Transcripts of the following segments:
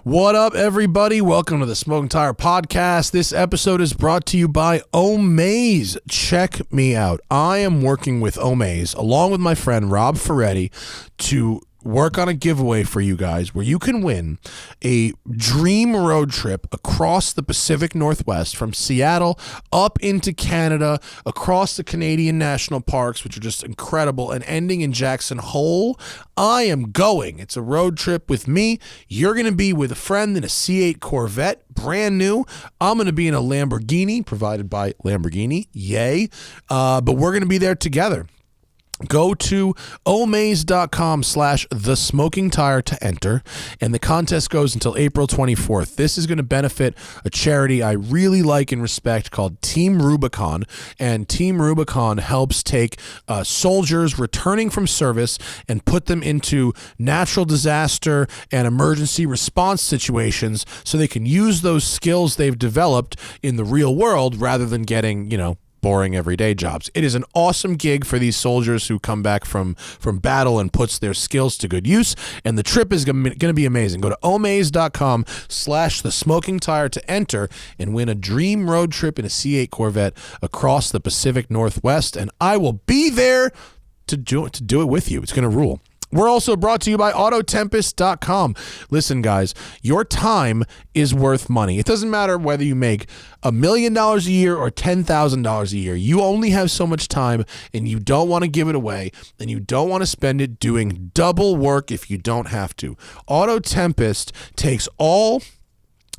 What up, everybody? Welcome to the Smoking Tire Podcast. This episode is brought to you by Omaze. Check me out. I am working with Omaze, along with my friend Rob Ferretti, to work on a giveaway for you guys where you can win a dream road trip across the Pacific Northwest from Seattle up into Canada, across the Canadian national parks, which are just incredible, and ending in Jackson Hole. I am going. It's a road trip with me. You're going to be with a friend in a C8 Corvette, brand new. I'm going to be in a Lamborghini, provided by Lamborghini. Yay. But we're going to be there together. Go to omaze.com/thesmokingtire to enter, and the contest goes until April 24th. This is going to benefit a charity I really like and respect called Team Rubicon, and Team Rubicon helps take soldiers returning from service and put them into natural disaster and emergency response situations so they can use those skills they've developed in the real world rather than getting, boring everyday jobs. It is an awesome gig for these soldiers who come back from battle and puts their skills to good use, and the trip is going to be amazing. Go to omaze.com/thesmokingtire to enter and win a dream road trip in a C8 Corvette across the Pacific Northwest, and I will be there to do it with you. It's going to rule. We're also brought to you by Autotempest.com. Listen, guys, your time is worth money. It doesn't matter whether you make $1 million a year or $10,000 a year. You only have so much time, and you don't want to give it away, and you don't want to spend it doing double work if you don't have to. Auto Tempest takes all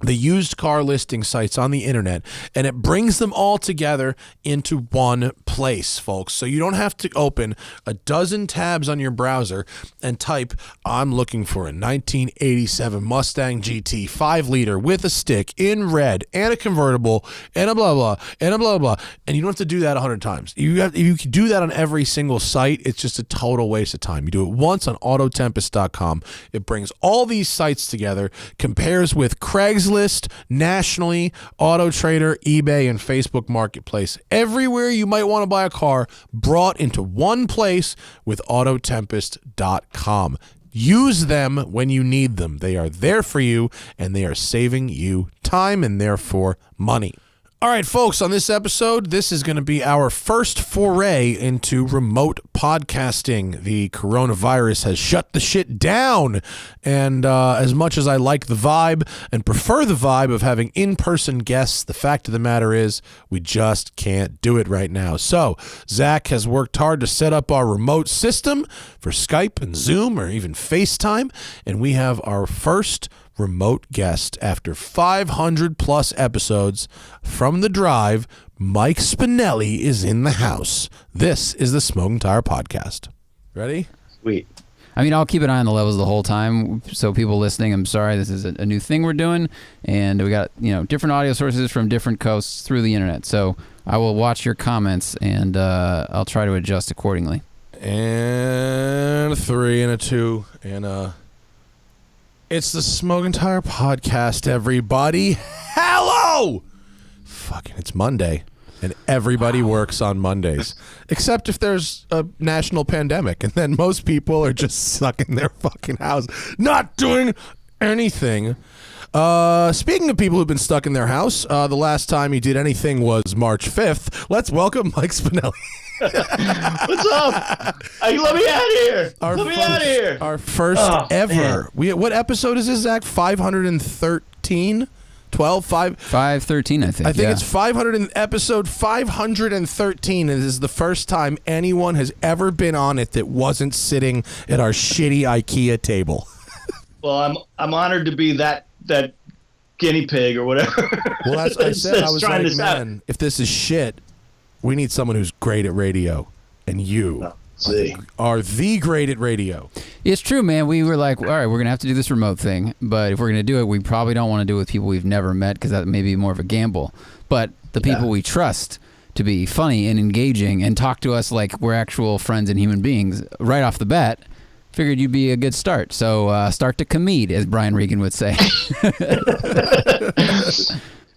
the used car listing sites on the internet, and it brings them all together into one place, folks. So you don't have to open a dozen tabs on your browser and type, I'm looking for a 1987 Mustang GT 5-liter with a stick in red and a convertible and a blah, blah, and a blah, blah. And you don't have to do that 100 times. If you can do that on every single site, it's just a total waste of time. You do it once on Autotempest.com. It brings all these sites together, compares with Craigslist, nationally, Auto Trader, eBay, and Facebook Marketplace. Everywhere you might want to buy a car, brought into one place with Autotempest.com. Use them when you need them. They are there for you, and they are saving you time and therefore money. All right, folks, on this episode, this is going to be our first foray into remote podcasting. The coronavirus has shut the shit down, and as much as I like the vibe and prefer the vibe of having in-person guests, the fact of the matter is we just can't do it right now. So Zach has worked hard to set up our remote system for Skype and Zoom or even FaceTime, and we have our first remote guest after 500 plus episodes from the drive. Mike Spinelli is in the house. This is the Smoking Tire Podcast. Ready? Sweet. I mean, I'll keep an eye on the levels the whole time. So people listening, I'm sorry, this is a new thing we're doing, and we got different audio sources from different coasts through the internet. So I will watch your comments, and I'll try to adjust accordingly. And a 3 and a 2 and it's the Smoking Tire Podcast, everybody. Hello! Fucking, it's Monday, and everybody works on Mondays. Except if there's a national pandemic, and then most people are just stuck in their fucking house, not doing anything. Speaking of people who've been stuck in their house, the last time he did anything was March 5th. Let's welcome Mike Spinelli. What's up? Hey, let me out of here. Let me out of here. Our first ever. What episode is this, Zach? 513? 513, I think. I think it's 500 episode 513. And this is the first time anyone has ever been on it that wasn't sitting at our shitty IKEA table. Well, I'm honored to be that guinea pig or whatever. Well, as I said, I was like, man, if this is shit, we need someone who's great at radio, and you are the great at radio. It's true, man. We were like, all right, we're going to have to do this remote thing, but if we're going to do it, we probably don't want to do it with people we've never met because that may be more of a gamble. But the people we trust to be funny and engaging and talk to us like we're actual friends and human beings right off the bat, figured you'd be a good start. So start to comede, as Brian Regan would say.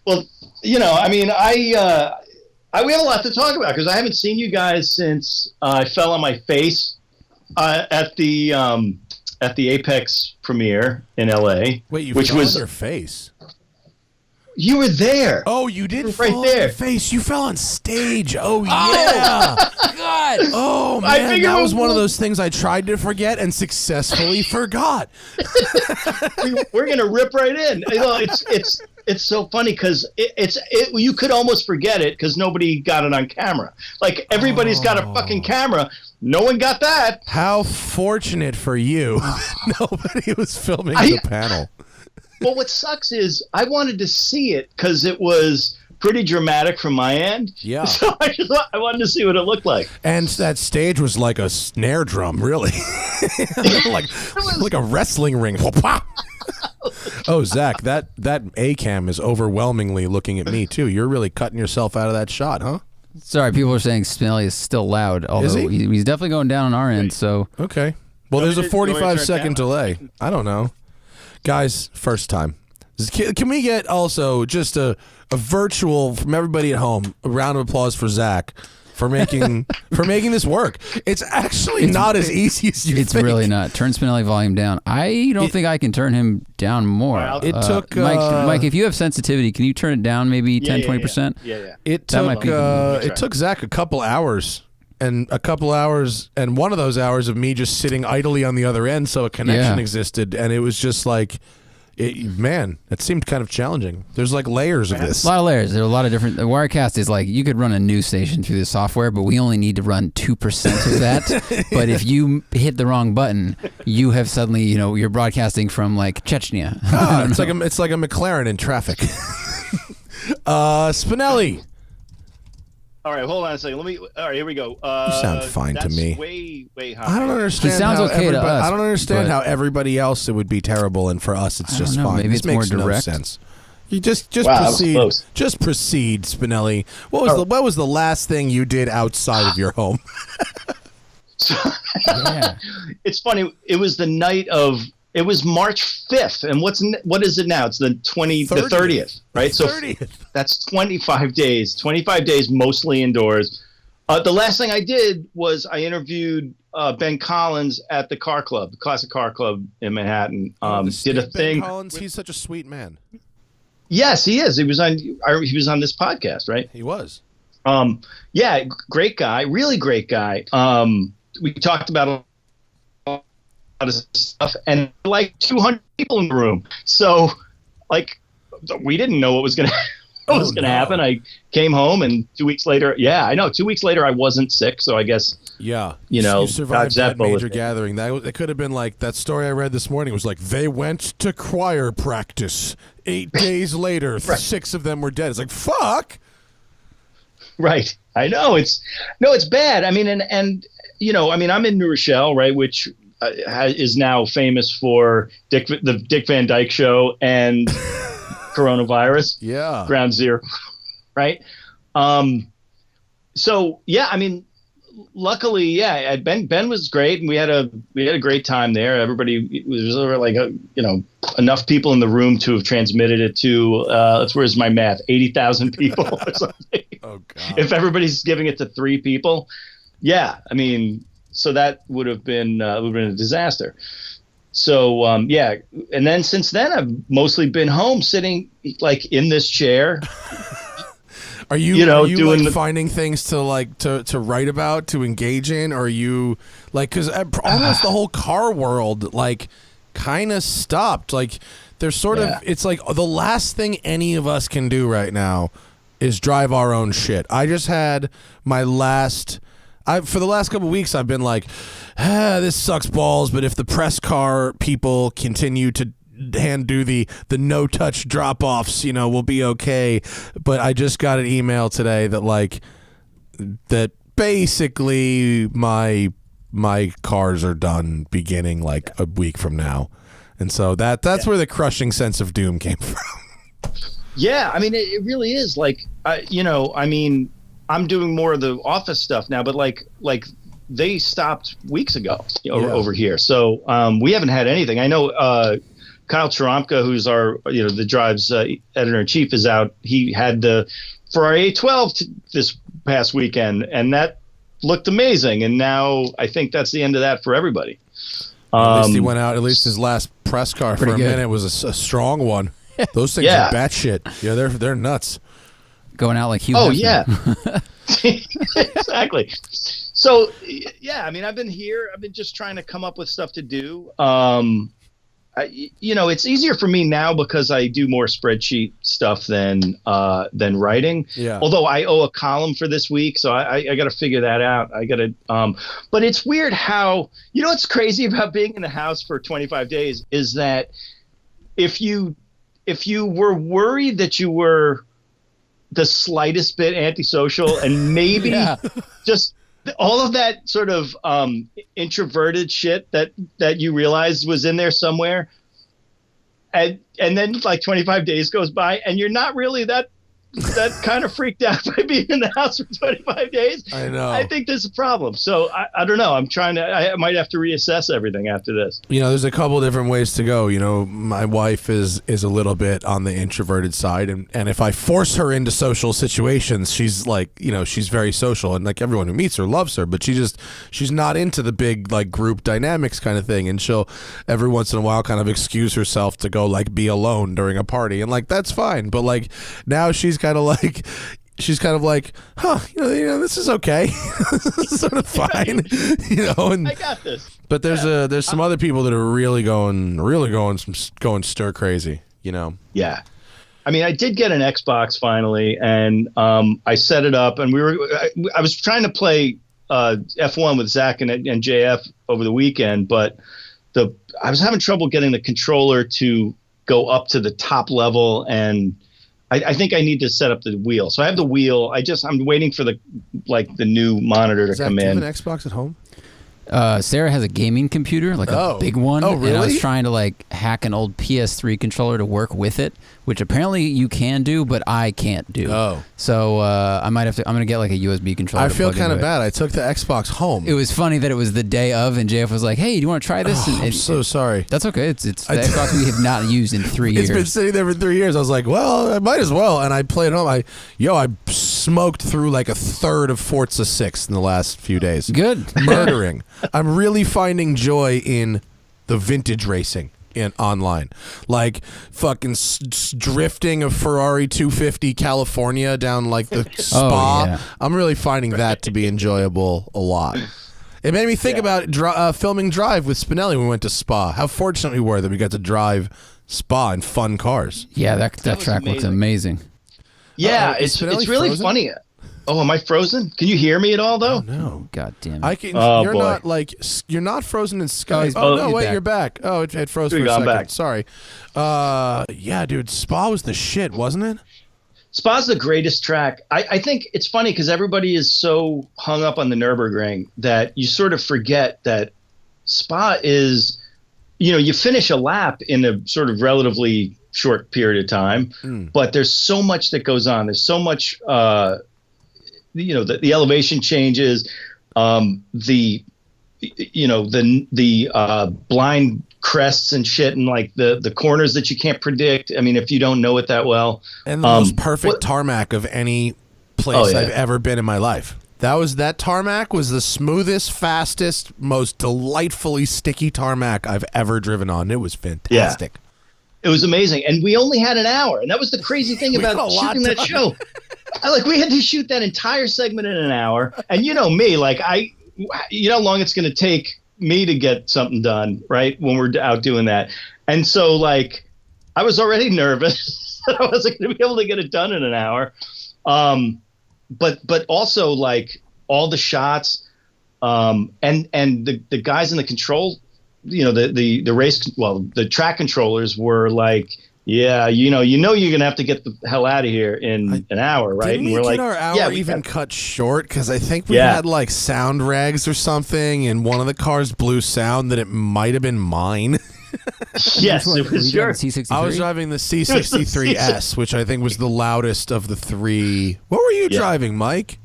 Well, I mean, we have a lot to talk about because I haven't seen you guys since I fell on my face at the at the Apex premiere in L.A. Wait, you which fell was on your face? You were there. Oh, you did right fall there. on your face. You fell on stage. Oh, yeah. God. Oh, I man. figured That was it one of was- those things I tried to forget and successfully forgot. We're gonna rip right in. You know, it's so funny because you could almost forget it because nobody got it on camera. Like everybody's got a fucking camera. No one got that. How fortunate for you. Nobody was filming the panel. Well, what sucks is I wanted to see it because it was pretty dramatic from my end. Yeah. So I wanted to see what it looked like. And that stage was like a snare drum, really. like a wrestling ring. Oh, Zach, that A-cam is overwhelmingly looking at me, too. You're really cutting yourself out of that shot, huh? Sorry, people are saying Spinelli is still loud, although he? he's definitely going down on our end. So Okay. Well, there's a 45-second delay. I don't know. Guys, first time. Can we get also just a virtual, from everybody at home, a round of applause for Zach for making this work? It's actually not as easy as you think. it's really not. Turn Spinelli volume down. I don't think I can turn him down more. It took Mike, if you have sensitivity, can you turn it down maybe 10, 20%? Yeah. It took Zach a couple hours. And one of those hours of me just sitting idly on the other end, so a connection existed, and it was just like, it seemed kind of challenging. There's like layers of this. A lot of layers. There are a lot of different. The Wirecast is like you could run a news station through the software, but we only need to run 2% of that. But if you hit the wrong button, you have suddenly, you're broadcasting from like Chechnya. It's like a McLaren in traffic. Spinelli. All right, hold on a second. All right, here we go. You sound fine to me. Way high. I don't understand. It sounds okay to us. I don't understand but- how everybody else it would be terrible, and for us it's just know, fine. maybe This it's more makes no direct. sense. You just Wow, that was proceed. close. Just proceed, Spinelli. What was the last thing you did outside of your home? Yeah. It's funny. It was the night of. It was March 5th, and what is it now? It's the 30th, right? So 30th. that's 25 days. 25 days, mostly indoors. The last thing I did was I interviewed Ben Collins at the Car Club, the Classic Car Club in Manhattan. Did a thing. Ben Collins, he's such a sweet man. Yes, he is. He was on this podcast, right? He was. Yeah, great guy, really great guy. We talked about a lot of stuff, and like 200 people in the room. So, like, we didn't know what was gonna happen. I came home, and 2 weeks later, I know. 2 weeks later, I wasn't sick, so I guess. Yeah, you survived dodged that bullet. major gathering. That could have been like that story I read this morning. Was like they went to choir practice 8 days later. Right. 6 of them were dead. It's like fuck. Right. I know it's bad. I mean, and I'm in New Rochelle, right, which is now famous for the Dick Van Dyke Show and coronavirus. Yeah. Ground zero. Right. So yeah, I mean, luckily, Ben was great, and we had a great time there. Everybody was like enough people in the room to have transmitted it to. Where's my math? 80,000 people or something. Oh God. If everybody's giving it to 3 people, yeah, I mean, so that would have been a disaster. So and then since then I've mostly been home, sitting like in this chair. Are you doing like finding things to write about, to engage in, or are you like, because almost the whole car world like kind of stopped. Like there's sort of, it's like the last thing any of us can do right now is drive our own shit. I just had my for the last couple of weeks I've been like, this sucks balls, but if the press car people continue to do the no touch drop offs, we'll be okay. But I just got an email today that basically my cars are done beginning like a week from now, and so that's where the crushing sense of doom came from. Yeah, I mean, it really is like, I mean, I'm doing more of the office stuff now, but like they stopped weeks ago over here, so we haven't had anything. I know. Kyle Charomka, who's our, the Drive's editor-in-chief, is out. He had the Ferrari 812 this past weekend, and that looked amazing. And now I think that's the end of that for everybody. At least he went out. At least his last press car for a minute was a strong one. Those things are batshit. Yeah, they're nuts. Going out like Hugh. Oh Hefner. yeah, exactly. So yeah, I mean, I've been here. I've been just trying to come up with stuff to do. It's easier for me now because I do more spreadsheet stuff than writing. Yeah. Although I owe a column for this week, so I got to figure that out. I got to. But it's weird how what's crazy about being in the house for 25 days is that if you were worried that you were the slightest bit antisocial and maybe just all of that sort of introverted shit that you realized was in there somewhere, and then like 25 days goes by and you're not really that kind of freaked out by being in the house for 25 days. I know. I think there's a problem. So I don't know. I might have to reassess everything after this. There's a couple different ways to go. My wife is a little bit on the introverted side, and if I force her into social situations, she's like, she's very social, and like everyone who meets her loves her, but she's not into the big like group dynamics kind of thing, and she'll every once in a while kind of excuse herself to go like be alone during a party, and like that's fine, but like now she's kind of like, this is okay. This is sort of fine, And I got this. But there's some other people that are really going stir crazy, Yeah. I mean, I did get an Xbox finally, and I set it up, and I was trying to play F1 with Zach and JF over the weekend, but I was having trouble getting the controller to go up to the top level, and I think I need to set up the wheel. So I have the wheel. I'm waiting for the new monitor to come in. Do you have an Xbox at home? Sarah has a gaming computer, like a big one. Oh, really? And I was trying to hack an old PS3 controller to work with it, which apparently you can do, but I can't do. Oh. So I'm going to get like a USB controller. I feel kind of bad. I took the Xbox home. It was funny that it was the day of, and JF was like, "Hey, do you want to try this?" I'm so sorry. That's okay. It's the Xbox we have not used in 3 years. It's been sitting there for 3 years. I was like, well, I might as well. And I played home. I smoked through like a third of Forza 6 in the last few days. Good. Murdering. I'm really finding joy in the vintage racing online, like fucking drifting a Ferrari 250 California down like the Spa. Yeah. I'm really finding that to be enjoyable a lot. It made me think about filming Drive with Spinelli when we went to Spa. How fortunate we were that we got to drive Spa in fun cars. Yeah, that track looks amazing. Yeah, it's really frozen? funny. Oh, am I frozen? Can you hear me at all, though? Oh, no. God damn it. I can. Oh, you're boy. you're not frozen in Skype. Oh, No, he's wait, back. you're back. Oh, it froze for a I'm second. back. Sorry. Yeah, dude, Spa was the shit, wasn't it? Spa's the greatest track. I think it's funny because everybody is so hung up on the Nürburgring that you sort of forget that Spa is, you finish a lap in a sort of relatively short period of time, but there's so much that goes on. There's so much, the elevation changes, the blind crests and shit, and like the corners that you can't predict. I mean, if you don't know it that well, And the most perfect tarmac of any place I've ever been in my life. That tarmac was the smoothest, fastest, most delightfully sticky tarmac I've ever driven on. It was fantastic. Yeah. It was amazing, and we only had an hour, and that was the crazy thing about shooting that show. We had to shoot that entire segment in an hour, and you know me, you know how long it's going to take me to get something done, right? When we're out doing that, and so I was already nervous that I wasn't going to be able to get it done in an hour, but also all the shots, and the guys in the control. The track controllers were like, yeah, you're going to have to get the hell out of here in an hour, right? Didn't we get our hour cut short? Because I think we had sound rags or something, and one of the cars blew sound that it might have been mine. Yes, it was yours. I was driving the C63S, which I think was the loudest of the three. What were you driving, Mike?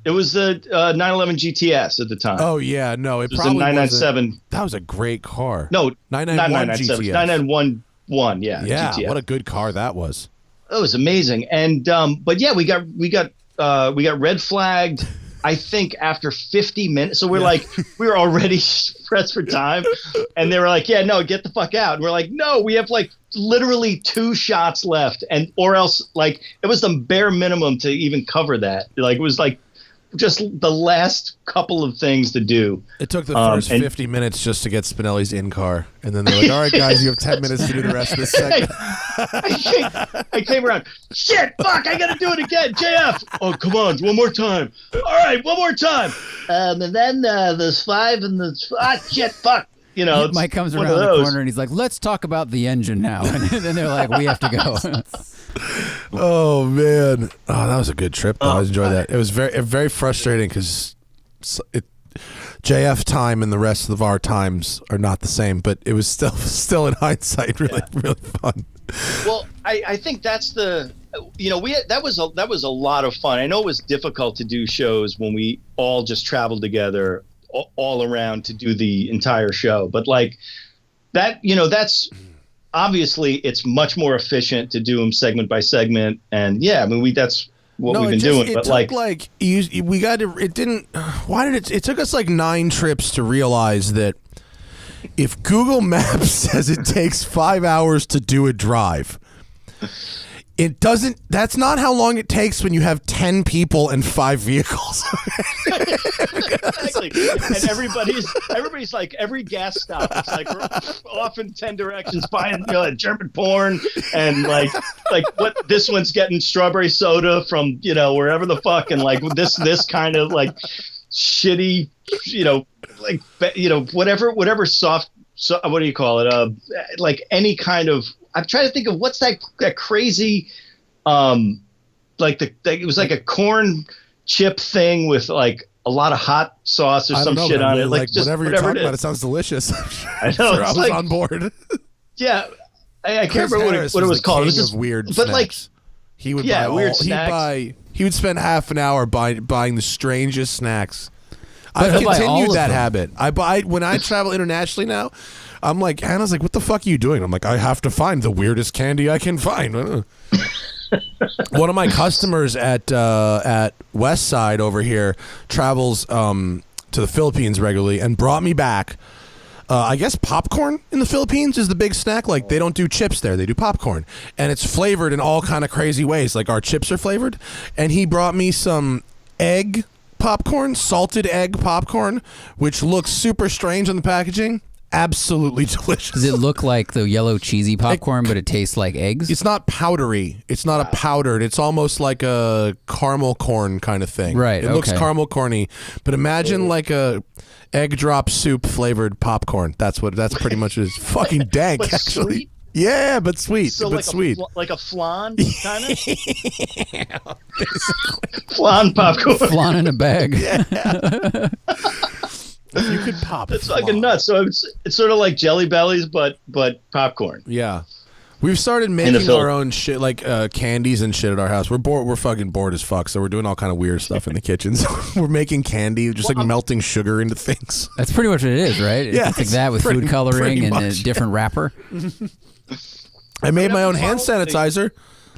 It was the 911 GTS at the time. Oh, yeah. No, it was probably a 997. That was a great car. No, 991 not 997. GTS. 9911, yeah. Yeah, GTS. what a good car that was. It was amazing. And but yeah, we got red flagged I think after 50 minutes, so we're like, we were already pressed for time, and they were like, yeah, no, get the fuck out. And we're like, no, we have like literally 2 shots left, and or else like it was the bare minimum to even cover that. Like it was like just the last couple of things to do. It took the first 50 minutes just to get Spinelli's in car, and then they're like, all right, guys, you have 10 minutes to do the rest of this segment. I came around. Shit, fuck, I got to do it again. JF. Oh, come on, one more time. All right, one more time. And then there's 5 and the shit, fuck. You know, Mike comes around the corner and he's like, let's talk about the engine now. And then they're like, we have to go. Oh, man. Oh, that was a good trip, though. I enjoyed that. It was very frustrating because JF time and the rest of our times are not the same, but it was still in hindsight really fun. Well, I think that's the, you know, that was a lot of fun. I know it was difficult to do shows when we all just traveled together all around to do the entire show, but like that, you know, that's obviously it's much more efficient to do them segment by segment, and yeah, I mean that's what we've been doing. But it took us like 9 trips to realize that if Google Maps says it takes 5 hours to do a drive, it doesn't. That's not how long it takes when you have 10 people and 5 vehicles. Exactly. And everybody's like, every gas stop, it's like we're off in 10 directions buying German porn, and like what this one's getting strawberry soda from, you know, wherever the fuck, and like this kind of like shitty, you know, like, you know, whatever soft, so what do you call it? Like any kind of, I'm trying to think of what's that crazy, like it was like a corn chip thing with like a lot of hot sauce or some shit on it. Like just whatever you're talking about, it sounds delicious. I know. I was like, on board. Yeah, I can't remember what it was called. It was just weird, but snacks. like he would buy weird snacks. He would spend half an hour buying the strangest snacks. I've continued that habit. I buy when I travel internationally now. I'm like, Hannah's like, what the fuck are you doing? I'm like, I have to find the weirdest candy I can find. One of my customers at West Side over here travels to the Philippines regularly and brought me back. I guess popcorn in the Philippines is the big snack. Like they don't do chips there; they do popcorn, and it's flavored in all kind of crazy ways. Like our chips are flavored, and he brought me some egg popcorn, salted egg popcorn, which looks super strange on the packaging. Absolutely delicious. Does it look like the yellow cheesy popcorn, but it tastes like eggs? It's not powdery. It's not a powdered. It's almost like a caramel corn kind of thing. Right. It looks caramel corny, but imagine like a egg drop soup flavored popcorn. That's pretty much it is. Fucking dank, but actually. Sweet? Yeah, but sweet. So but like sweet. Like a flan kind of. Yeah, flan popcorn. Flan in a bag. Yeah. You could pop. It's fucking nuts. So it's sort of like Jelly Bellies, but popcorn. Yeah, we've started making our own shit, like candies and shit at our house. We're bored. We're fucking bored as fuck. So we're doing all kind of weird stuff in the kitchens. We're making candy, just like melting sugar into things. That's pretty much what it is, right? Yeah, it's like that with food coloring and a different wrapper. I made my own hand sanitizer.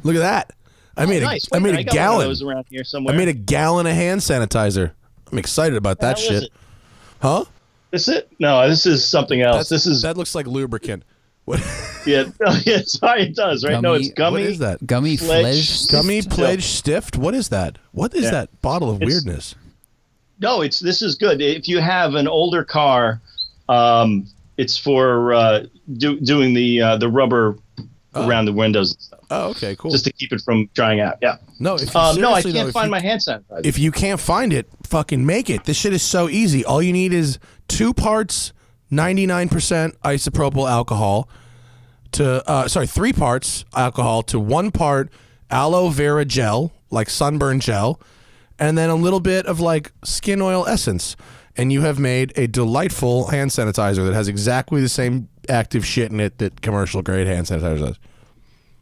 Look at that. I made a gallon. Around here somewhere. I made a gallon of hand sanitizer. I'm excited about that shit. Huh? Is it? No, this is something else. That looks like lubricant. What? Yeah, sorry, it does, right? No, it's gummy. What is that? Gummy Pledge. Gummy Pledge Stift. What is that? What is that bottle of weirdness? No, this is good. If you have an older car, it's for doing the rubber around the windows and stuff. Oh, okay, cool. Just to keep it from drying out. Yeah. No, I can't find my hand sanitizer. If you can't find it, fucking make it. This shit is so easy. All you need is 2 parts 99% isopropyl alcohol to 3 parts alcohol to 1 part aloe vera gel, like sunburn gel, and then a little bit of like skin oil essence, and you have made a delightful hand sanitizer that has exactly the same active shit in it that commercial grade hand sanitizer does.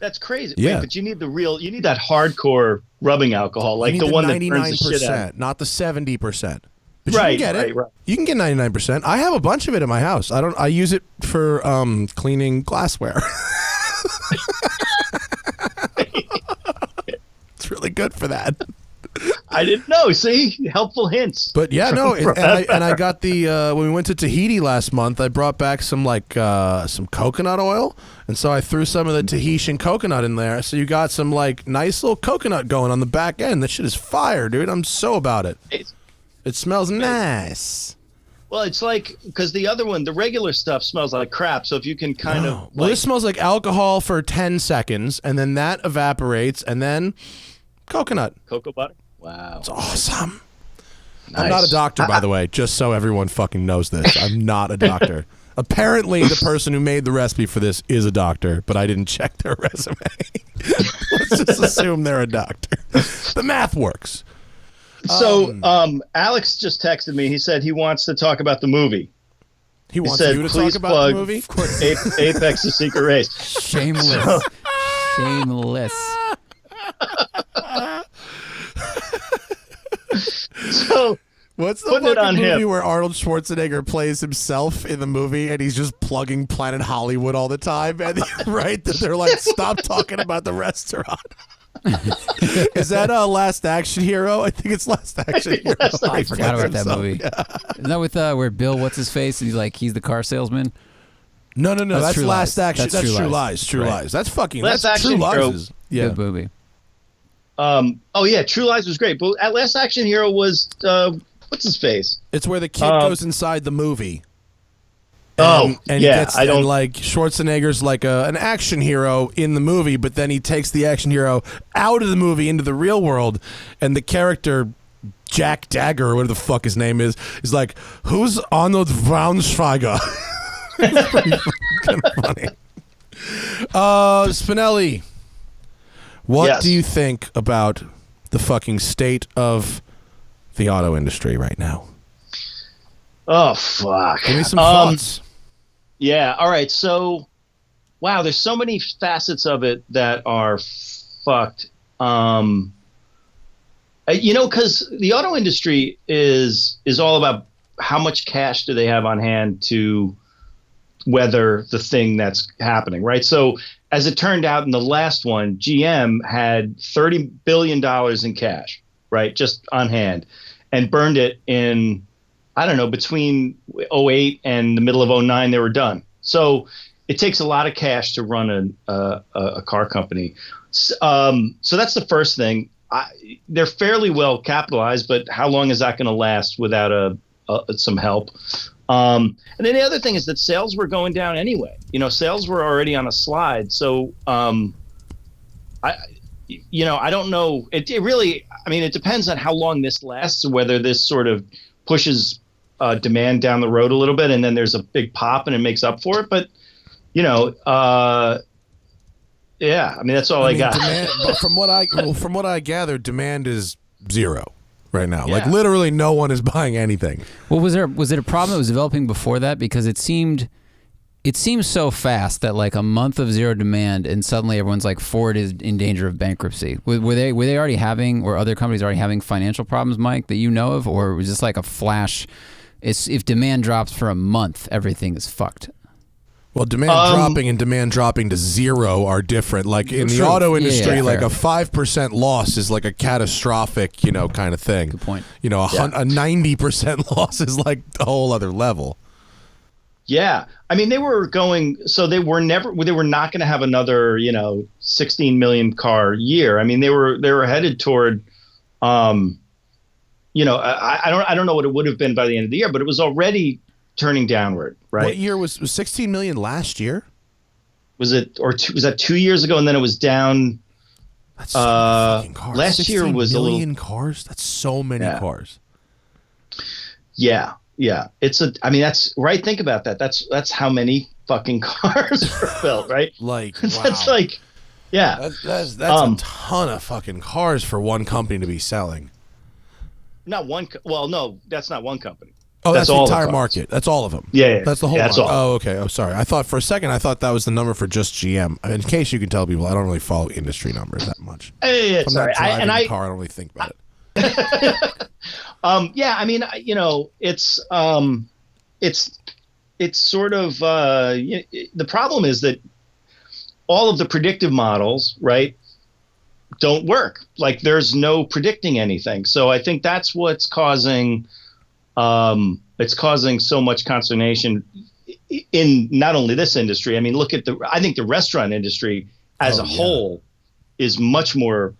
That's crazy. Yeah. Wait, but you need that hardcore rubbing alcohol, like the one that burns the shit out. Not the 70%. But right, you can get it. Right. You can get 99%. I have a bunch of it in my house. I use it for cleaning glassware. It's really good for that. I didn't know. See, helpful hints. But yeah, no, and I got the when we went to Tahiti last month, I brought back some some coconut oil, and so I threw some of the Tahitian coconut in there. So you got some like nice little coconut going on the back end. That shit is fire, dude. I'm so about it. It smells nice. Well, it's like, because the other one, the regular stuff smells like crap. So if you can kind of... Well, this smells like alcohol for 10 seconds, and then that evaporates, and then coconut. Cocoa butter? Wow. It's awesome. Nice. I'm not a doctor, by the way, just so everyone fucking knows this. I'm not a doctor. Apparently, the person who made the recipe for this is a doctor, but I didn't check their resume. Let's just assume they're a doctor. The math works. So, Alex just texted me. He said he wants to talk about the movie. He wants you to talk about the movie? Of course. Apex the Secret Race. Shameless. Shameless. So, what's the fucking movie where Arnold Schwarzenegger plays himself in the movie and he's just plugging Planet Hollywood all the time? And right? They're like, stop talking about the restaurant. Is that Last Action Hero? I think it's Last Action Hero. I forgot about that movie. Yeah. Isn't that with where Bill, what's his face? And he's the car salesman. No. That's Last Action. That's True Lies. True Lies. That's fucking. That's True Lies. Yeah. Good movie. Oh yeah, True Lies was great. But Last Action Hero was what's his face? It's where the kid goes inside the movie. And like Schwarzenegger's like an action hero in the movie, but then he takes the action hero out of the movie into the real world, and the character Jack Dagger or whatever the fuck his name is like, who's Arnold Braunschweiger? It's pretty fucking funny. Spinelli, what do you think about the fucking state of the auto industry right now? Oh fuck! Give me some thoughts. Yeah. All right. So, wow, there's so many facets of it that are fucked. Because the auto industry is all about how much cash do they have on hand to weather the thing that's happening, right? So, as it turned out in the last one, GM had $30 billion in cash, right, just on hand, and burned it in, I don't know, between 2008 and the middle of 2009, they were done. So it takes a lot of cash to run a car company. So that's the first thing. They're fairly well capitalized, but how long is that going to last without some help? And then the other thing is that sales were going down anyway. Sales were already on a slide. So I don't know. It really, it depends on how long this lasts, whether this sort of pushes demand down the road a little bit, and then there's a big pop and it makes up for it. But that's all I got. Demand, from what I gather, demand is zero right now. Yeah. Like literally, no one is buying anything. Well, was it a problem that was developing before that? Because it seemed so fast that like a month of zero demand and suddenly everyone's like, Ford is in danger of bankruptcy. Were they already having, or other companies already having financial problems, Mike, that you know of, or was this like a flash? If demand drops for a month, everything is fucked. Well, demand dropping and demand dropping to zero are different. Like in the auto industry, like a 5% loss is like a catastrophic, kind of thing. Good point. A 90% loss is like a whole other level. Yeah. They were going, so they were not going to have another, 16 million car year. They were headed toward, I don't know what it would have been by the end of the year, but it was already turning downward, right? What year was 16 million last year? Was that 2 years ago, and then it was down? That's so many fucking cars. Last year was a little cars. That's so many cars. Yeah. That's right. Think about that. That's how many fucking cars were built, right? Like, wow. That's like, yeah. That's a ton of fucking cars for one company to be selling. Not one. Well, no, that's not one company. Oh, that's the entire market. That's all of them. Yeah. That's the whole market. All. Oh, okay. Oh, sorry. I thought for a second that was the number for just GM. In case you can tell people, I don't really follow industry numbers that much. Yeah, sorry. I'm not driving a car. I don't really think about it. It's sort of the problem is that all of the predictive models, right, don't work. Like there's no predicting anything. So I think that's what's causing so much consternation in not only this industry. I mean, I think the restaurant industry as a whole is much more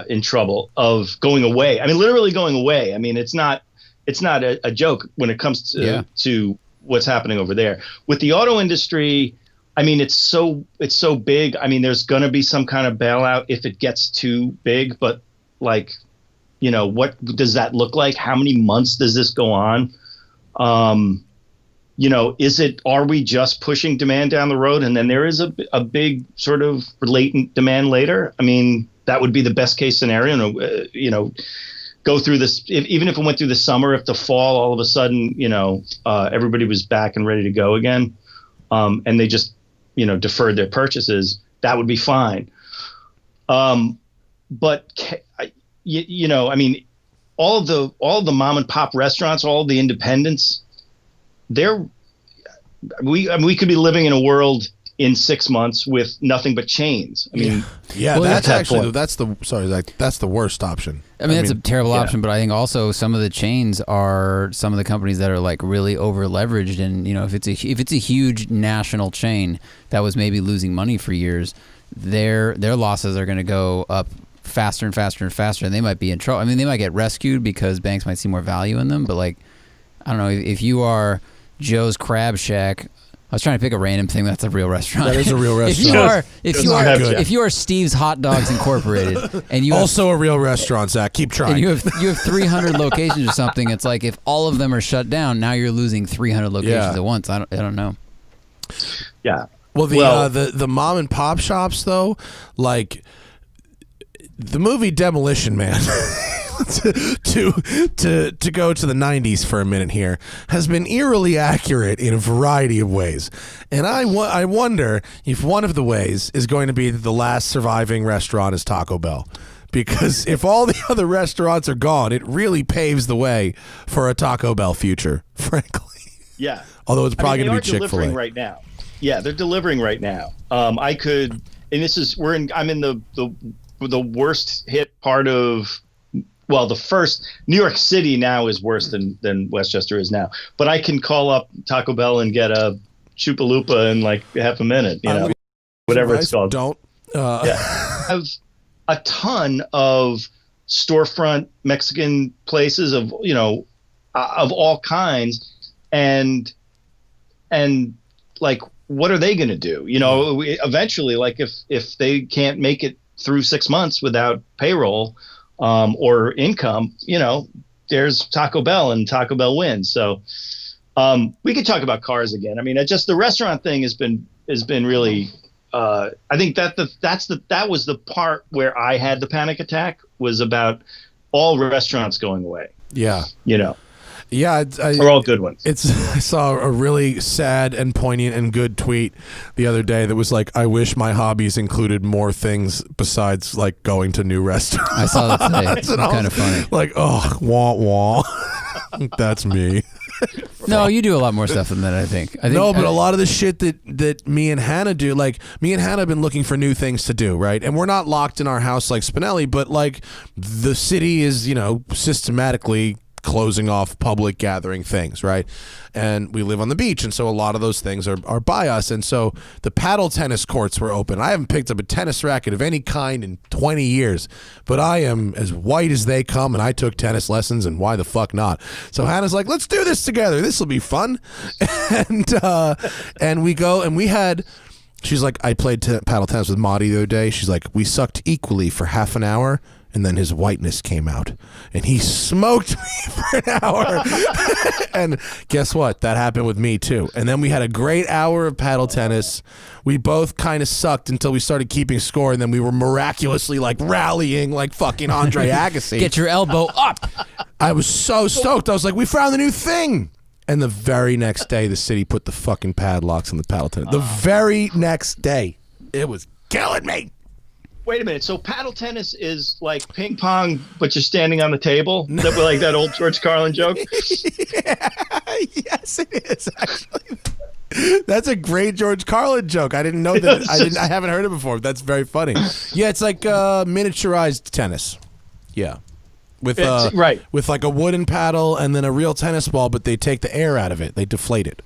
in trouble of going away. I mean, literally going away. I mean, it's not a joke when it comes to what's happening over there. With the auto industry, I mean, it's so big. I mean, there's going to be some kind of bailout if it gets too big, but like, what does that look like? How many months does this go on? Are we just pushing demand down the road and then there is a big sort of latent demand later? I mean, that would be the best case scenario. Go through this, even if it went through the summer, if the fall, all of a sudden, everybody was back and ready to go again. And they just, deferred their purchases, that would be fine. But I mean, all of the mom and pop restaurants, all of the independents, we could be living in a world in 6 months with nothing but chains. I mean, that's the worst option. I mean, that's a terrible option, but I think also some of the chains are some of the companies that are like really over leveraged, and if it's a huge national chain that was maybe losing money for years, their losses are going to go up faster and faster and faster, and they might be in trouble. I mean, they might get rescued because banks might see more value in them, but like, I don't know, if you are Joe's Crab Shack. I was trying to pick a random thing that's a real restaurant. That is a real restaurant. if you are Steve's Hot Dogs Incorporated, and you also a real restaurant, Zach. Keep trying. And you have 300 locations or something. It's like if all of them are shut down, now you're losing 300 locations at once. I don't know. Yeah. Well, the mom and pop shops though, like the movie Demolition Man. to go to the 90s for a minute here, has been eerily accurate in a variety of ways. And I wonder if one of the ways is going to be that the last surviving restaurant is Taco Bell. Because if all the other restaurants are gone, it really paves the way for a Taco Bell future, frankly. Yeah. Although it's probably going to be Chick-fil-A. Delivering right now. Yeah, they're delivering right now. I'm in the worst hit part of, well, the first New York City now is worse than Westchester is now. But I can call up Taco Bell and get a Chupa-Lupa in like half a minute, whatever it's called. Don't. I have a ton of storefront Mexican places of all kinds, and like, what are they going to do? Eventually, like if they can't make it through 6 months without payroll, or income, there's Taco Bell, and Taco Bell wins. So we could talk about cars again. I mean, the restaurant thing has been really. I think that was the part where I had the panic attack, was about all restaurants going away. Yeah. Yeah, are all good ones. I saw a really sad and poignant and good tweet the other day that was like, I wish my hobbies included more things besides like going to new restaurants. I saw that today. It's kind of funny. Like, oh, wah wah. That's me. No, you do a lot more stuff than that, I think. No, but a lot of the shit that me and Hannah do, like me and Hannah have been looking for new things to do, right? And we're not locked in our house like Spinelli, but like the city is, systematically closing off public gathering things, right? And we live on the beach, and so a lot of those things are by us. And so the paddle tennis courts were open. I haven't picked up a tennis racket of any kind in 20 years, but I am as white as they come, and I took tennis lessons, and why the fuck not? So Hannah's like, let's do this together. This will be fun. And we go, and she's like, I played paddle tennis with Marty the other day. She's like, we sucked equally for half an hour, and then his whiteness came out, and he smoked me for an hour. And guess what? That happened with me too. And then we had a great hour of paddle tennis. We both kind of sucked until we started keeping score, and then we were miraculously like rallying like fucking Andre Agassi. Get your elbow up. I was so stoked. I was like, we found the new thing. And the very next day, the city put the fucking padlocks on the paddle tennis. The very next day. It was killing me. Wait a minute. So paddle tennis is like ping pong, but you're standing on the table? Like that old George Carlin joke? Yeah, yes, it is, actually. That's a great George Carlin joke. I didn't know that. I haven't heard it before. That's very funny. Yeah, it's like miniaturized tennis. Yeah. With right. With like a wooden paddle and then a real tennis ball, but they take the air out of it. They deflate it.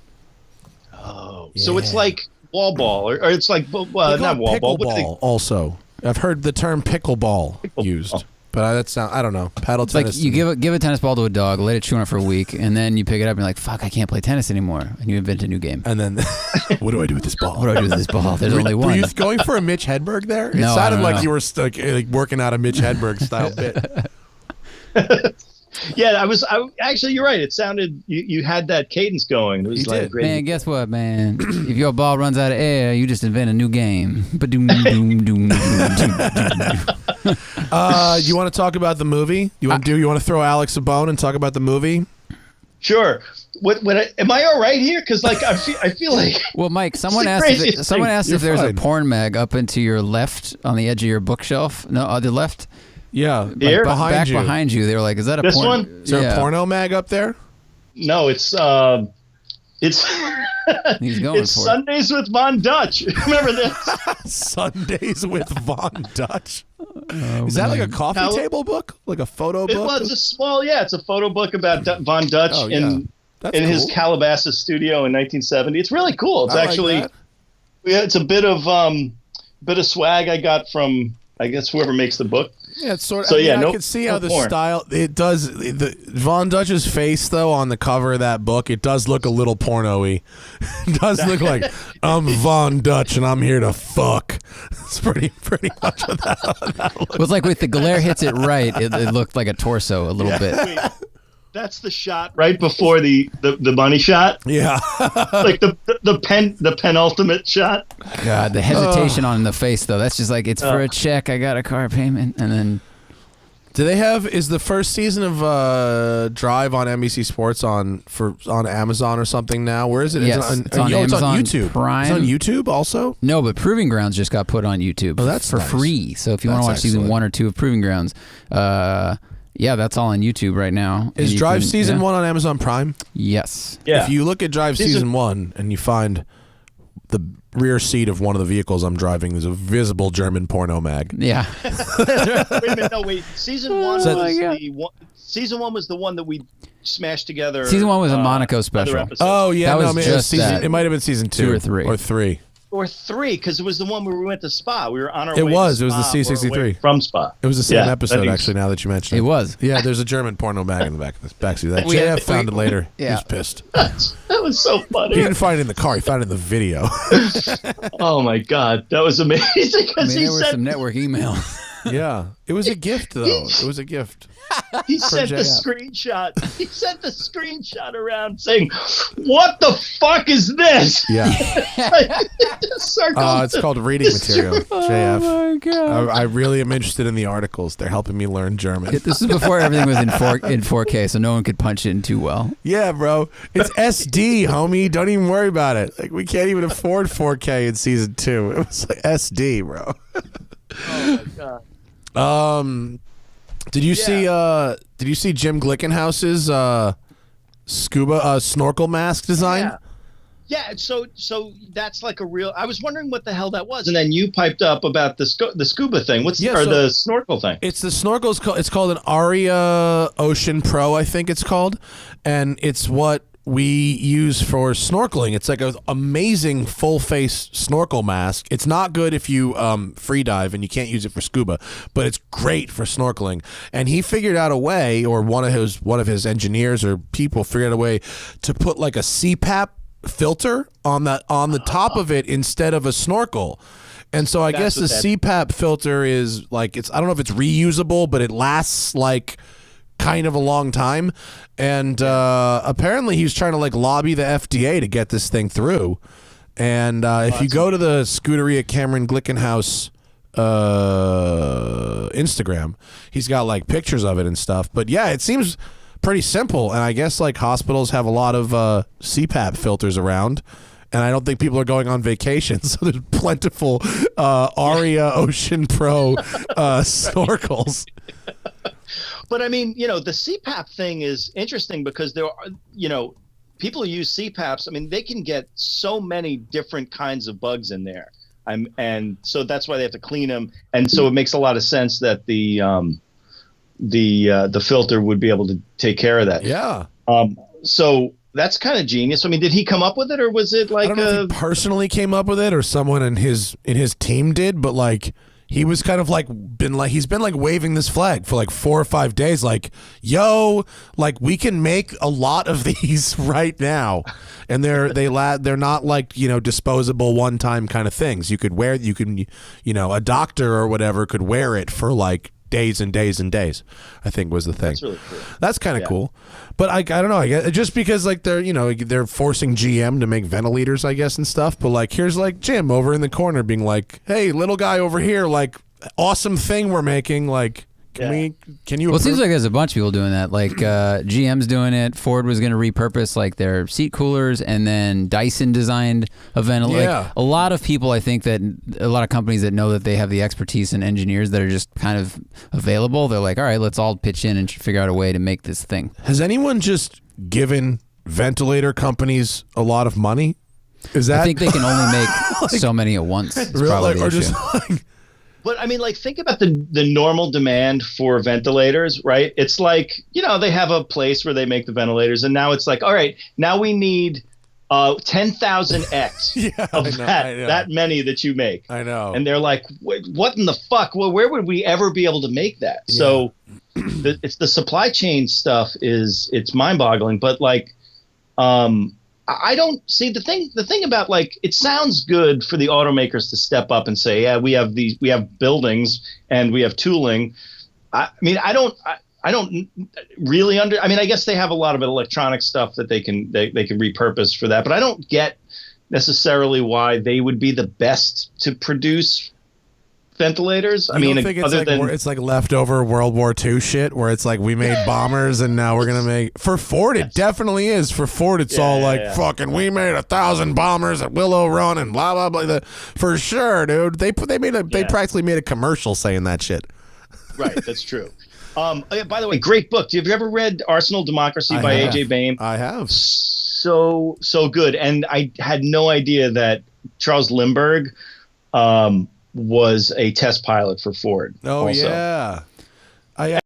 Oh. Yeah. So it's like wall ball or it's like not wall ball. Pickleball also. I've heard the term pickleball used. But that's not, I don't know. Paddle tennis. Like you give a tennis ball to a dog, let it chew on it for a week, and then you pick it up and you're like, fuck, I can't play tennis anymore. And you invent a new game. And then, what do I do with this ball? What do I do with this ball? There's only one. Were you going for a Mitch Hedberg there? No, it sounded like know. you were like working out a Mitch Hedberg style bit. Yeah, actually, you're right. It sounded, you had that cadence going. It was like great. Man, guess what, man? If your ball runs out of air, you just invent a new game. You want to talk about the movie? You want to throw Alex a bone and talk about the movie? Sure. Am I all right here? Because like I feel like. Well, Mike, someone asked if there's a porn mag up into your left on the edge of your bookshelf. No, other left. Yeah, here? Back behind you. They were like, "Is that a this porn?" one? Is there a porno mag up there? No, it's He's going it's for Sundays with Von Dutch. Remember this? Sundays with Von Dutch. Oh, is that like a coffee table book, like a photo book? Well, it's a small, it's a photo book about Von Dutch in his Calabasas studio in 1970. It's really cool. It's actually, it's a bit of swag I got from, I guess, whoever makes the book. Yeah, it's sort of. So I can see how the style. It does. The Von Dutch's face, though, on the cover of that book, it does look a little porno-y. It does look like I'm Von Dutch and I'm here to fuck. It's pretty much what that looks. It was like with the glare hits it right, it looked like a torso a little bit. Wait, that's the shot right before the money shot. Yeah, like the penultimate shot. God, the hesitation on the face though. That's just like it's for a check. I got a car payment, and then. Do they have? Is the first season of Drive on NBC Sports on Amazon or something now? Where is it? Yes, it's on Amazon YouTube Prime. It's on YouTube also. No, but Proving Grounds just got put on YouTube. Oh, that's for nice. free. So if you want to watch season 1 or 2 of Proving Grounds, that's all on YouTube right now. Is Drive season 1 on Amazon Prime? Yes. Yeah. If you look at Drive season 1 and you find the rear seat of one of the vehicles I'm driving, there's a visible German porno mag. Yeah. Wait a minute. No, wait. Season 1 Season 1 was the one that we smashed together. Season 1 was a Monaco special. Oh yeah, that was just season. It might have been season 2 or 3. Or 3, because it was the one where we went to Spa. We were on our way. It was to the Spa, C63 from Spa. It was the same episode actually. Now that you mention it, it was. Yeah, there's a German porno mag in the backseat. That JF found it later. Yeah. He's pissed. That was so funny. He didn't find it in the car. He found it in the video. Oh my god, that was amazing. There were some network emails. Yeah, it was a gift though. It was a gift. He sent the screenshot. He sent the screenshot around saying, "What the fuck is this?" Yeah. It's called reading material. JF. Oh my god. I really am interested in the articles. They're helping me learn German. This is before everything was in 4K, so no one could punch it in too well. Yeah, bro. It's SD, homie. Don't even worry about it. Like we can't even afford 4K in season 2. It was like SD, bro. Oh my god. Did you see Jim Glickenhaus's scuba snorkel mask design? Yeah. So that's like a real. I was wondering what the hell that was, and then you piped up about the scuba thing. The snorkel thing? It's the snorkel. It's called an Aria Ocean Pro, I think it's called, and it's what we use for snorkeling. It's like an amazing full face snorkel mask. It's not good if you free dive and you can't use it for scuba, but it's great for snorkeling. And he figured out a way, or one of his engineers or people figured out a way to put like a CPAP filter on the top of it instead of a snorkel. And so I guess the CPAP filter is like, I don't know if it's reusable, but it lasts like kind of a long time. And apparently he's trying to like lobby the FDA to get this thing through. And if you go to the Scuderia Cameron Glickenhaus Instagram, he's got like pictures of it and stuff. But yeah, it seems pretty simple. And I guess like hospitals have a lot of CPAP filters around. And I don't think people are going on vacation, so there's plentiful Aria Ocean Pro snorkels. But I mean, the CPAP thing is interesting because there are, people who use CPAPs, I mean, they can get so many different kinds of bugs in there. And so that's why they have to clean them. And so it makes a lot of sense that the filter would be able to take care of that. Yeah. So that's kind of genius. I mean, did he come up with it, or was it like I don't know if he personally came up with it or someone in his team did, but like he was kind of like he's been like waving this flag for like 4 or 5 days, like, yo, like we can make a lot of these right now, and they're not like, you know, disposable one time kind of things. You can, you know, a doctor or whatever could wear it for like days and days and days, I think was the thing. That's really cool. That's kind of cool. But I don't know, I guess just because like they're forcing GM to make ventilators, I guess, and stuff. But like here's like Jim over in the corner being like, hey, little guy over here, like awesome thing we're making, like can you Well, it seems like there's a bunch of people doing that. Like GM's doing it. Ford was going to repurpose like their seat coolers, and then Dyson designed a ventilator. Yeah. Like, a lot of people, I think that a lot of companies that know that they have the expertise and engineers that are just kind of available, they're like, all right, let's all pitch in and figure out a way to make this thing. Has anyone just given ventilator companies a lot of money? Is that? I think they can only make like, so many at once. It's really, probably like, the or issue. just like. But I mean, like, think about the normal demand for ventilators, right? It's like, you know, they have a place where they make the ventilators, and now it's like, all right, now we need 10,000 X of that many that you make. I know. And they're like, what in the fuck? Well, where would we ever be able to make that? Yeah. So it's the supply chain stuff it's mind-boggling. But like, I don't see the thing about, like, it sounds good for the automakers to step up and say, yeah, we have buildings and we have tooling. I mean, I don't really I mean, I guess they have a lot of electronic stuff that they can repurpose for that, but I don't get necessarily why they would be the best to produce ventilators. I mean, think it's like leftover World War II shit where it's like we made bombers and now we're gonna make for Ford. It definitely is. For Ford, it's all like fucking we made 1,000 bombers at Willow Run and blah blah blah. For sure, dude. They practically made a commercial saying that shit. Right, that's true. By the way, great book. Have you ever read Arsenal Democracy by A.J. Bain? I have. So good. And I had no idea that Charles Lindbergh was a test pilot for Ford. Oh, also. Yeah. That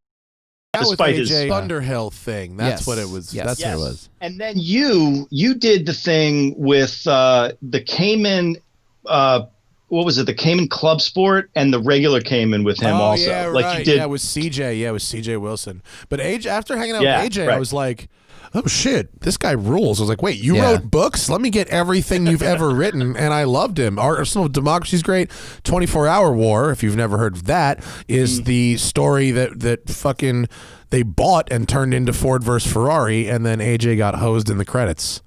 Despite was his Thunderhill thing. That's what it was. Yes. That's what it was. And then you did the thing with the Cayman. What was it? The Cayman Club Sport and the regular Cayman with him also. Yeah, like right. you did. Yeah, it was CJ. Yeah, it was CJ Wilson. But after hanging out with AJ, right. I was like, oh shit, this guy rules. I was like, wait, you wrote books? Let me get everything you've ever written. And I loved him. Arsenal Democracy's great. 24-Hour War, if you've never heard of that, is the story that fucking they bought and turned into Ford versus Ferrari, and then AJ got hosed in the credits.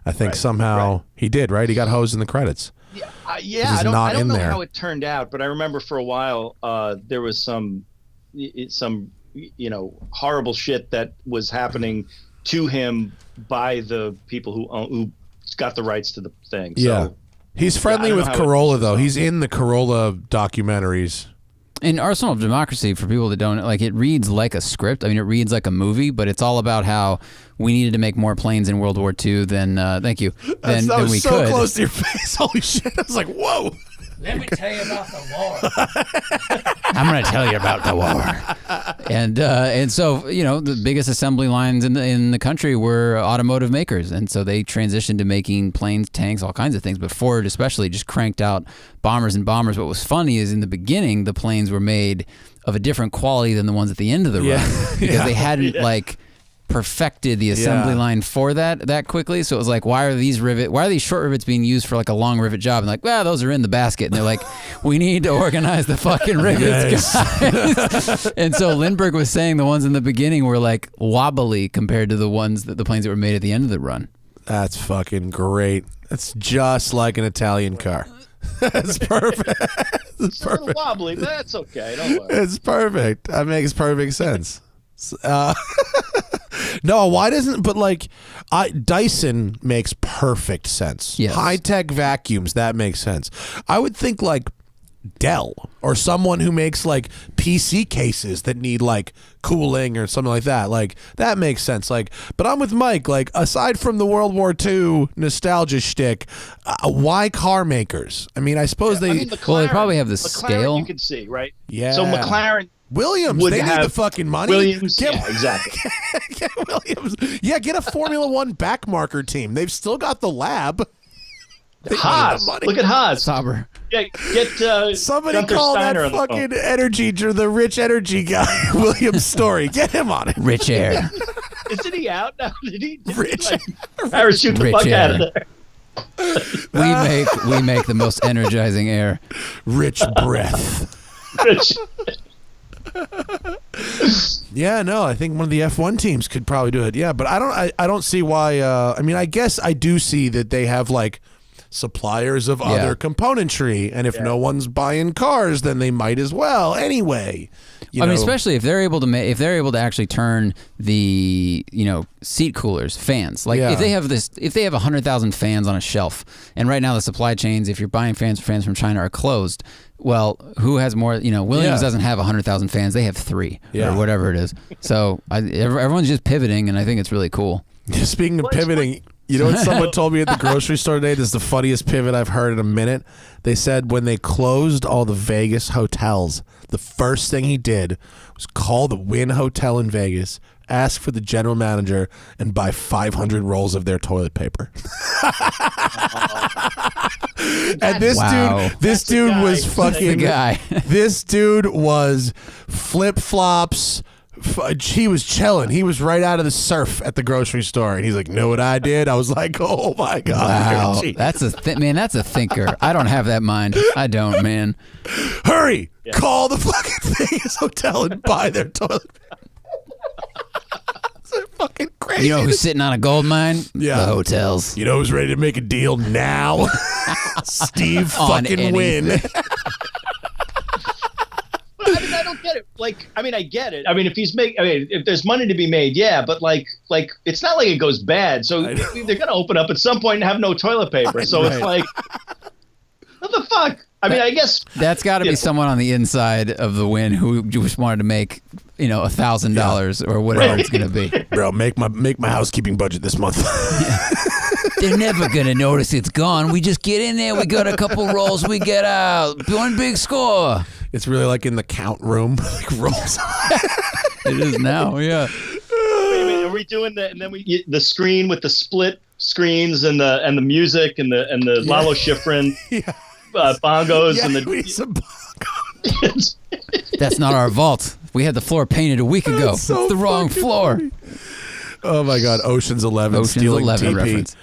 I think somehow he did, right? He got hosed in the credits. I don't know how it turned out, but I remember for a while there was some horrible shit that was happening to him by the people who got the rights to the thing. So, he's friendly with Corolla though. He's in the Corolla documentaries. In Arsenal of Democracy, for people that don't, like, it reads like a script. I mean, it reads like a movie, but it's all about how we needed to make more planes in World War II than thank you. Than we so could. Close to your face. Holy shit! I was like, whoa. Let me tell you about the war. I'm going to tell you about the war. And so, you know, the biggest assembly lines in the country were automotive makers. And so they transitioned to making planes, tanks, all kinds of things. But Ford especially just cranked out bombers and bombers. What was funny is in the beginning, the planes were made of a different quality than the ones at the end of the run. Because they hadn't, like, perfected the assembly line for that quickly. So it was like, why are these short rivets being used for like a long rivet job? And like, well, those are in the basket. And they're like, we need to organize the fucking rivets, guys. And so Lindbergh was saying the ones in the beginning were like wobbly compared to the planes that were made at the end of the run. That's fucking great. That's just like an Italian car. That's perfect. It's a little wobbly, but that's okay. Don't worry. It's perfect. That makes perfect sense. No, why doesn't? But like, Dyson makes perfect sense. Yes. High-tech vacuums, that makes sense. I would think like Dell or someone who makes like PC cases that need like cooling or something like that. Like that makes sense. Like, but I'm with Mike. Like, aside from the World War II nostalgia shtick, why car makers? I mean, I suppose they. I mean, Well, they probably have the McLaren scale. You can see, right? Yeah. So McLaren. Williams, would they need have the fucking money. Williams, yeah, exactly. Get Williams. Yeah, get a Formula One backmarker team. They've still got the lab. Haas. Look at Haas. Sauber. Yeah, get Somebody Gunther call Steiner that on the fucking energy, the rich energy guy, William Story. Get him on it. Rich air. phone. Isn't he out now? Did he Rich. like, parachute the Rich fuck out air. of there? We make the most energizing air. Rich breath. Rich. Yeah, no, I think one of the F1 teams could probably do it. Yeah, but I don't see why. I mean, I guess I do see that they have like suppliers of other componentry, and if no one's buying cars, then they might as well anyway. I mean, especially if they're able to actually turn the seat coolers fans. Like if they have 100,000 fans on a shelf, and right now the supply chains, if you're buying fans from China, are closed. Well, who has more? Williams doesn't have 100,000 fans; they have 3 or whatever it is. So everyone's just pivoting, and I think it's really cool. Speaking of pivoting. You know what someone told me at the grocery store today? This is the funniest pivot I've heard in a minute. They said when they closed all the Vegas hotels, the first thing he did was call the Wynn Hotel in Vegas, ask for the general manager, and buy 500 rolls of their toilet paper. And this dude was fucking guy. This dude was flip-flops. He was chilling. He was right out of the surf at the grocery store, and he's like, "Know what I did?" I was like, "Oh my god!" Wow, that's a thinker. I don't have that mind. I don't, man. Hurry! Call the fucking Vegas hotel and buy their toilet. They're fucking crazy. You know who's sitting on a gold mine? Yeah. The hotels. You know who's ready to make a deal now? Steve fucking Wynn. I mean, I don't get it. Like, I mean, I get it. I mean, if there's money to be made, yeah, but like, it's not like it goes bad. So they're gonna open up at some point and have no toilet paper. So it's like, what the fuck? I mean, I guess that's got to be someone on the inside of the Wynn who just wanted to make $1,000 or whatever it's gonna be. Bro, make my housekeeping budget this month. They're never gonna notice it's gone. We just get in there. We got a couple rolls. We get out. One big score. It's really like in the count room, like rolls. It is now, yeah. Wait a minute, are we doing that? And then the screen with the split screens and the music and the Lalo Schifrin bongos and we need some bongos. That's not our vault. We had the floor painted a week ago. It's the wrong floor. Funny. Oh my God, Ocean's 11 stealing 11 TP. reference.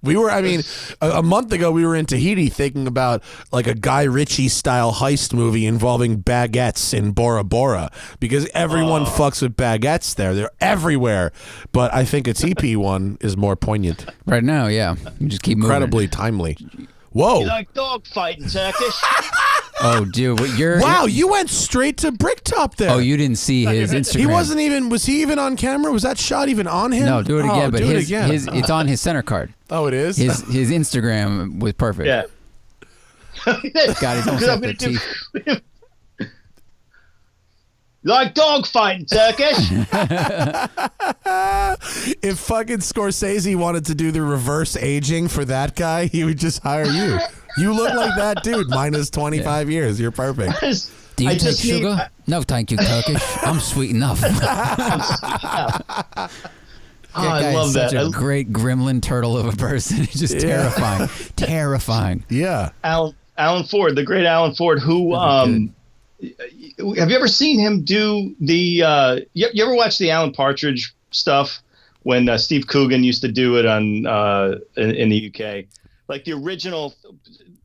We were, I mean, a month ago we were in Tahiti thinking about like a Guy Ritchie style heist movie involving baguettes in Bora Bora because everyone fucks with baguettes there. They're everywhere. But I think a TP one is more poignant. Right now, yeah. You just keep moving. Incredibly timely. Whoa. You like dog fighting, Turkish? Oh, dude. Wow, you went straight to Bricktop there. Oh, you didn't see his Instagram. Was he even on camera? Was that shot even on him? No, do it again. But do it again. It's on his center card. Oh, it is? His Instagram was perfect. Yeah. God, he's almost at the teeth. You like dog fighting, Turkish? If fucking Scorsese wanted to do the reverse aging for that guy, he would just hire you. You look like that dude, minus 25 years. You're perfect. Do you take sugar? No, thank you, Turkish. I'm sweet enough. I love such that. a great gremlin turtle of a person. He's just terrifying. Terrifying. Yeah. Alan Ford, the great Alan Ford, who have you ever seen him do the you ever watch the Alan Partridge stuff when Steve Coogan used to do it on in the UK? Like the original,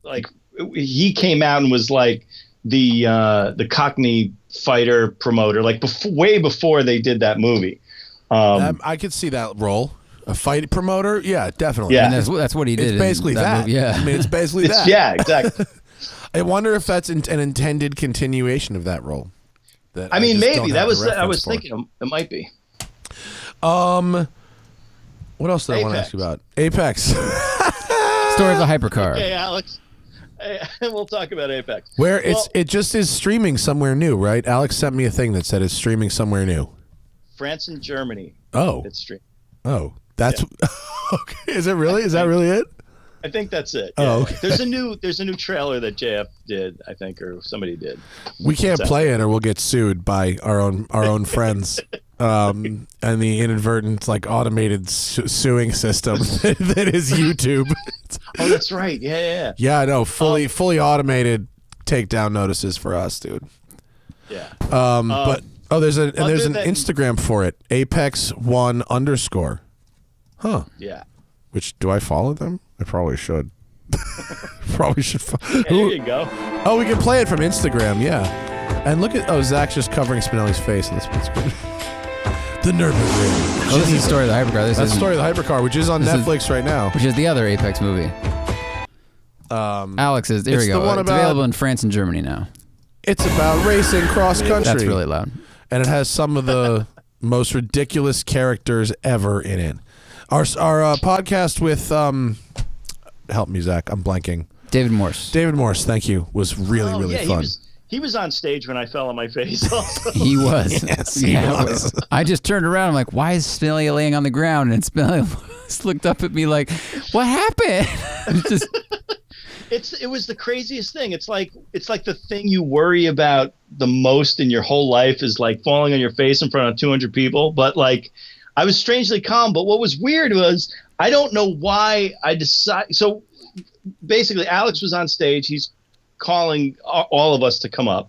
like he came out and was like the Cockney fighter promoter, like way before they did that movie. I could see that role. A fight promoter? Yeah, definitely. Yeah. And that's what he did. It's basically that. Yeah. I mean, it's basically that. Yeah, exactly. I wonder if that's an intended continuation of that role. I mean, maybe. I was thinking it might be. What else did I want to ask you about? Apex. Story of the hypercar. Hey, Alex. We'll talk about Apex. Where it just is streaming somewhere new, right? Alex sent me a thing that said it's streaming somewhere new. France and Germany. Oh. It's streaming. Oh, that's okay. Is it really? Is that really it? I think that's it. Oh, Yeah. okay. There's a new trailer that JF did, I think, or somebody did. We can't play it, or we'll get sued by our own friends. And the inadvertent, like, automated suing system that is YouTube. Oh, that's right. Yeah. Yeah, I know. Fully automated takedown notices for us, dude. Yeah. But there's an than- Instagram for it. Apex1_. Huh. Yeah. Which, do I follow them? I probably should. Probably should. Yeah, there you go. Oh, we can play it from Instagram. Yeah. And look at Zach's just covering Spinelli's face on this screen. The Nürburgring. Oh, this is the story of the hypercar. This That's is the story of the hypercar, which is on Netflix right now. which is the other Apex movie. Alex is there. it's We go. the one It's about- available in France and Germany now. It's about racing cross country. That's really loud. And it has some of the most ridiculous characters ever in it. Our podcast with help me, Zach. I'm blanking. David Morse. David Morse, thank you. Was really fun. He was on stage when I fell on my face. Also. He was. Yes, he was. I just turned around. I'm like, why is Spinelli laying on the ground? And Spinelli just looked up at me like, what happened? It was the craziest thing. It's like the thing you worry about the most in your whole life is like falling on your face in front of 200 people. But like, I was strangely calm. But what was weird was I don't know why I decided. So basically, Alex was on stage. He's calling all of us to come up,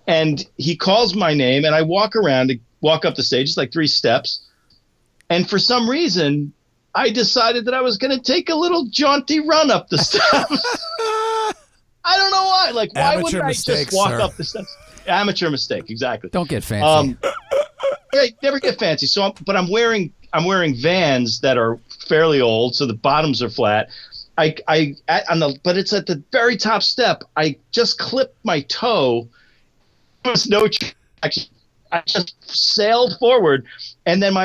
and he calls my name, and I walk up the stage. It's like 3 steps, and for some reason I decided that I was going to take a little jaunty run up the steps. I don't know why. Like, why wouldn't I just walk up the steps? Amateur mistake, exactly. Don't get fancy. Yeah, never get fancy. So, but I'm wearing Vans that are fairly old, so the bottoms are flat. But it's at the very top step. I just clipped my toe. There was no traction. I just sailed forward, and then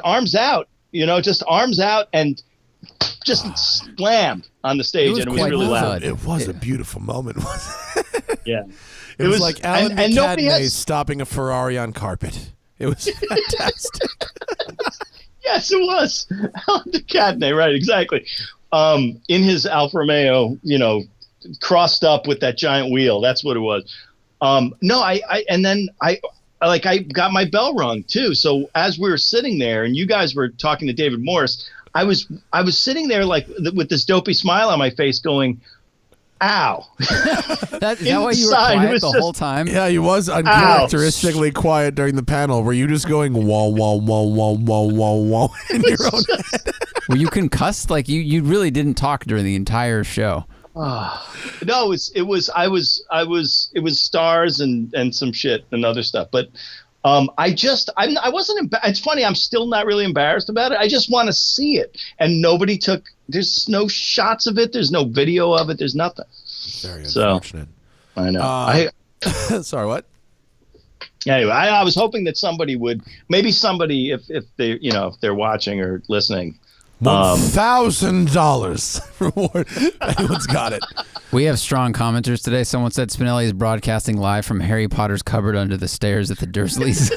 arms out. Just arms out and just slammed on the stage, and it was quite really loud. loud. It was a beautiful moment. Yeah, It was like Alan and nobody McCadney has. stopping a Ferrari on carpet. It was fantastic. Yes, it was. Alan McCadney, right? Exactly. In his Alfa Romeo, crossed up with that giant wheel. That's what it was. No, I got my bell rung too. So as we were sitting there and you guys were talking to David Morse, I was sitting there like with this dopey smile on my face going, ow. Is that why you were Inside, it quiet was the just- whole time? Yeah, he was uncharacteristically quiet during the panel. Were you just going wah wah wah wah wah wah wah in your own head? Were you concussed? Like you really didn't talk during the entire show. No, it was stars and some shit and other stuff. But I wasn't. It's funny. I'm still not really embarrassed about it. I just want to see it, and nobody took. There's no shots of it. There's no video of it. There's nothing. Very So, unfortunate. I know. Sorry, what? Anyway, I was hoping that somebody would, maybe somebody, if they, if they're watching or listening. $1,000 reward. Anyone's got it. We have strong commenters today. Someone said Spinelli is broadcasting live from Harry Potter's cupboard under the stairs at the Dursleys.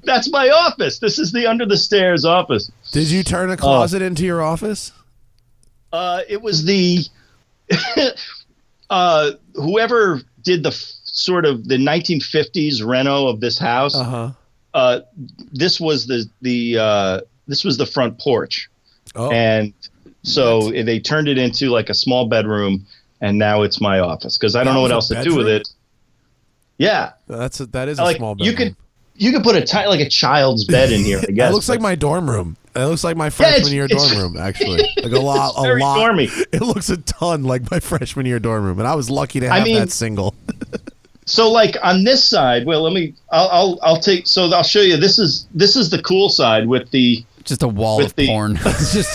That's my office. This is the under the stairs office. Did you turn a closet into your office? It was the whoever did the sort of the 1950s reno of this house. This was this was the front porch, and so they turned it into like a small bedroom, and now it's my office because I don't know what else to do with it. Yeah, that is a small bedroom. You could put a child's bed in here. I guess It looks like my dorm room. It looks like my freshman year dorm room, actually. Like a lot. very dormy. It looks a ton like my freshman year dorm room, and I was lucky to have that single. So like on this side, well, I'll show you. This is the cool side with the just a wall of porn. just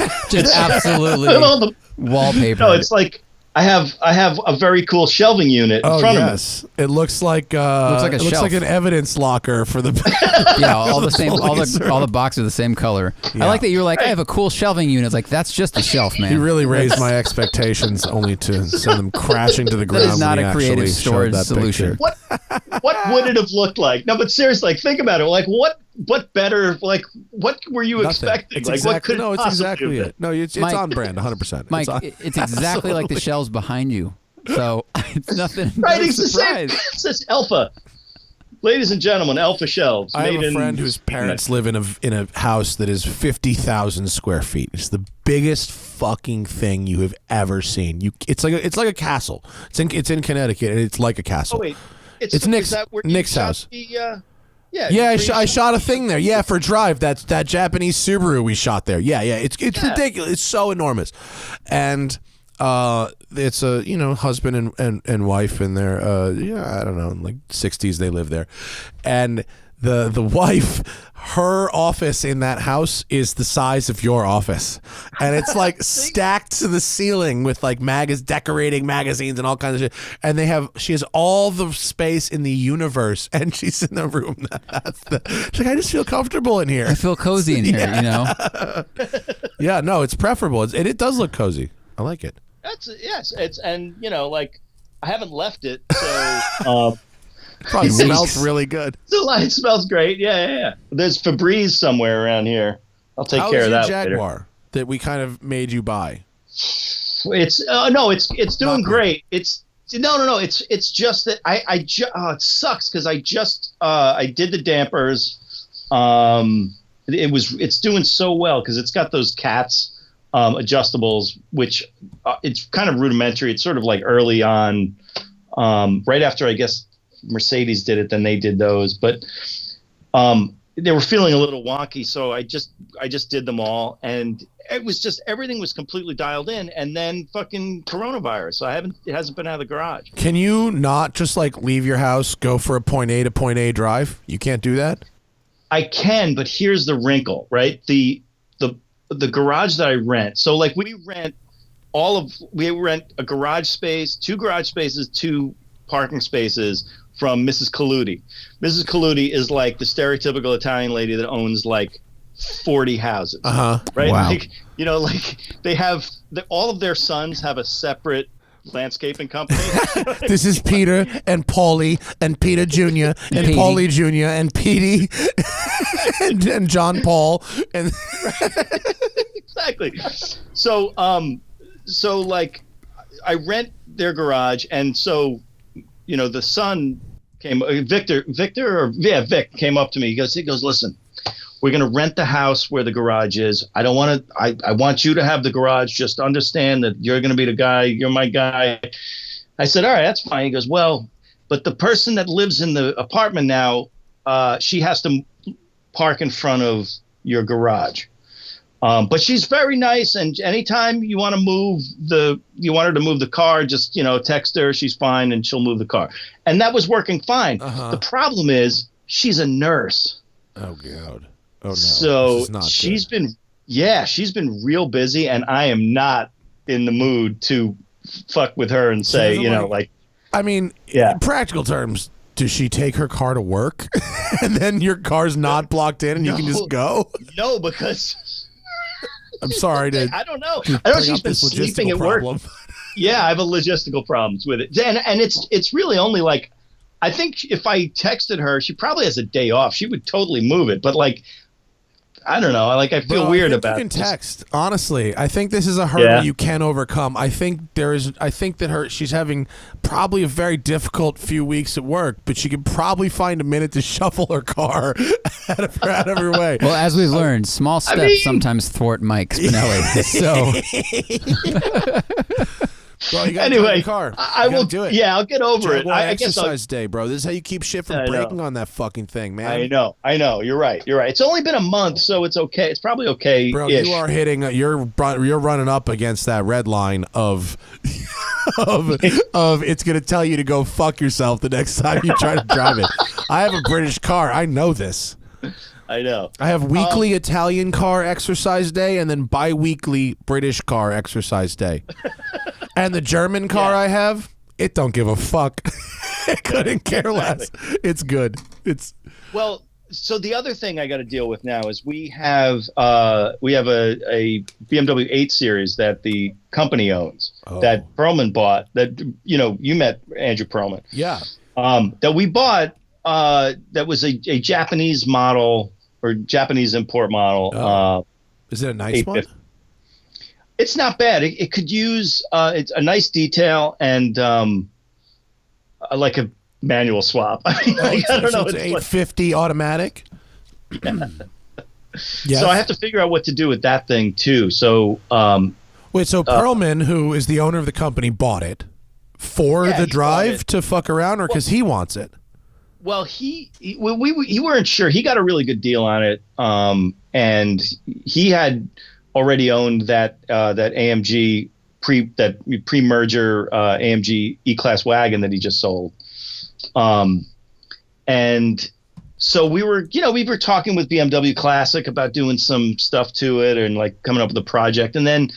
absolutely all the wallpaper. No, it's like I have a very cool shelving unit in front of me. It looks like it looks like an evidence locker for the yeah, all the same, all the boxes are the same color. Yeah. I like that you're like, I have a cool shelving unit. It's like, that's just a shelf, man. You really raised my expectations, only to send them crashing to the ground. That is not a creative storage solution. What would it have looked like? No, but seriously, like, think about it. Like, what better? Like, what were you expecting? It's like, exactly, what could no, it's exactly have it. No, it's Mike, on brand, 100%. Mike, it's exactly like the shelves behind you. So it's nothing. Right, no it's the same. surprise. It says Alpha. Ladies and gentlemen, Alpha shelves. I have made a friend whose parents live in a house that is 50,000 square feet. It's the biggest fucking thing you have ever seen. It's like a castle. It's in Connecticut, and it's like a castle. Oh wait, it's Nick's is that where Nick's you shot house. Yeah, I shot a thing there. Yeah, for Drive. That's that Japanese Subaru we shot there. Yeah. It's ridiculous. It's so enormous, and it's a husband and wife in their I don't know, like 60s. They live there, and the wife, her office in that house is the size of your office, and it's like stacked to the ceiling with like decorating magazines and all kinds of shit. And she has all the space in the universe, and she's in the room. She's like, I just feel comfortable in here. I feel cozy in here, you know. Yeah, no, it's preferable. It does look cozy. I like it. And like, I haven't left it, so probably smells really good. It smells great. Yeah. There's Febreze somewhere around here. I'll take care of that. How's your Jaguar that we kind of made you buy? It's doing great. It's just that it sucks because I did the dampers. It's doing so well because it's got those cats adjustables, which it's kind of rudimentary. It's sort of like early on, right after I guess Mercedes did it, then they did those, but they were feeling a little wonky, so I just did them all, and it was just everything was completely dialed in, and then fucking coronavirus, so it hasn't been out of the garage. Can you not just like leave your house, go for a point A to point A drive? You can't do that? I can, but here's the wrinkle, right? The garage that I rent, so like we rent a garage space, 2 garage spaces, 2 parking spaces from Mrs. Colludi. Mrs. Colludi is like the stereotypical Italian lady that owns like 40 houses. Right? Wow. Like, like they have all of their sons have a separate landscaping company. This is Peter and Paulie and Peter Jr. and Petey. Paulie Jr. and Petey and John Paul and Exactly. So like I rent their garage, and so the son came, Vic came up to me. He goes, listen, we're going to rent the house where the garage is. I want you to have the garage. Just understand that you're going to be the guy. You're my guy. I said, all right, that's fine. He goes, well, but the person that lives in the apartment now, she has to park in front of your garage. But she's very nice, and anytime you want her to move the car, just text her. She's fine, and she'll move the car. And that was working fine. The problem is she's a nurse. Oh God! Oh no! So she's been real busy, and I am not in the mood to fuck with her and say, I mean, in practical terms, does she take her car to work, and then your car's not blocked in, and you can just go? No, because. I'm sorry to. I don't know. I know she's been sleeping at work. Yeah, I have a logistical problems with it, and it's really only like, I think if I texted her, she probably has a day off. She would totally move it, but like, I don't know. Like, I feel weird about it. You can text. Honestly, I think this is a hurdle you can overcome. I think that she's having probably a very difficult few weeks at work, but she could probably find a minute to shuffle her car out of her way. Well, as we've learned, small steps sometimes thwart Mike Spinelli. So. Well, you gotta drive the car. I will do it. Yeah, I'll get over Jaguar it. I guess exercise day, bro. This is how you keep shit from breaking on that fucking thing, man. I know. You're right. It's only been a month, so it's okay. It's probably okay. Bro, you are hitting. You're running up against that red line of it's gonna tell you to go fuck yourself the next time you try to drive it. I have a British car. I know this. I know. I have weekly Italian car exercise day and then bi-weekly British car exercise day. And the German car I have, it don't give a fuck. It couldn't care less. It's good. Well, so the other thing I got to deal with now is we have a BMW 8 Series that the company owns that Perlman bought. That you met Andrew Perlman. Yeah. That we bought. That was a Japanese model or Japanese import model. Is it a nice one? It's not bad. It could use it's a nice detail and like a manual swap. I mean, I don't know. It's 850 automatic. Yes. So I have to figure out what to do with that thing too. So wait, so Perlman, who is the owner of the company, bought it for the drive to fuck around, or because he wants it? Well, he weren't sure. He got a really good deal on it, and he had already owned that AMG pre-merger AMG E-Class wagon that he just sold. And so we were talking with BMW Classic about doing some stuff to it and like coming up with a project. And then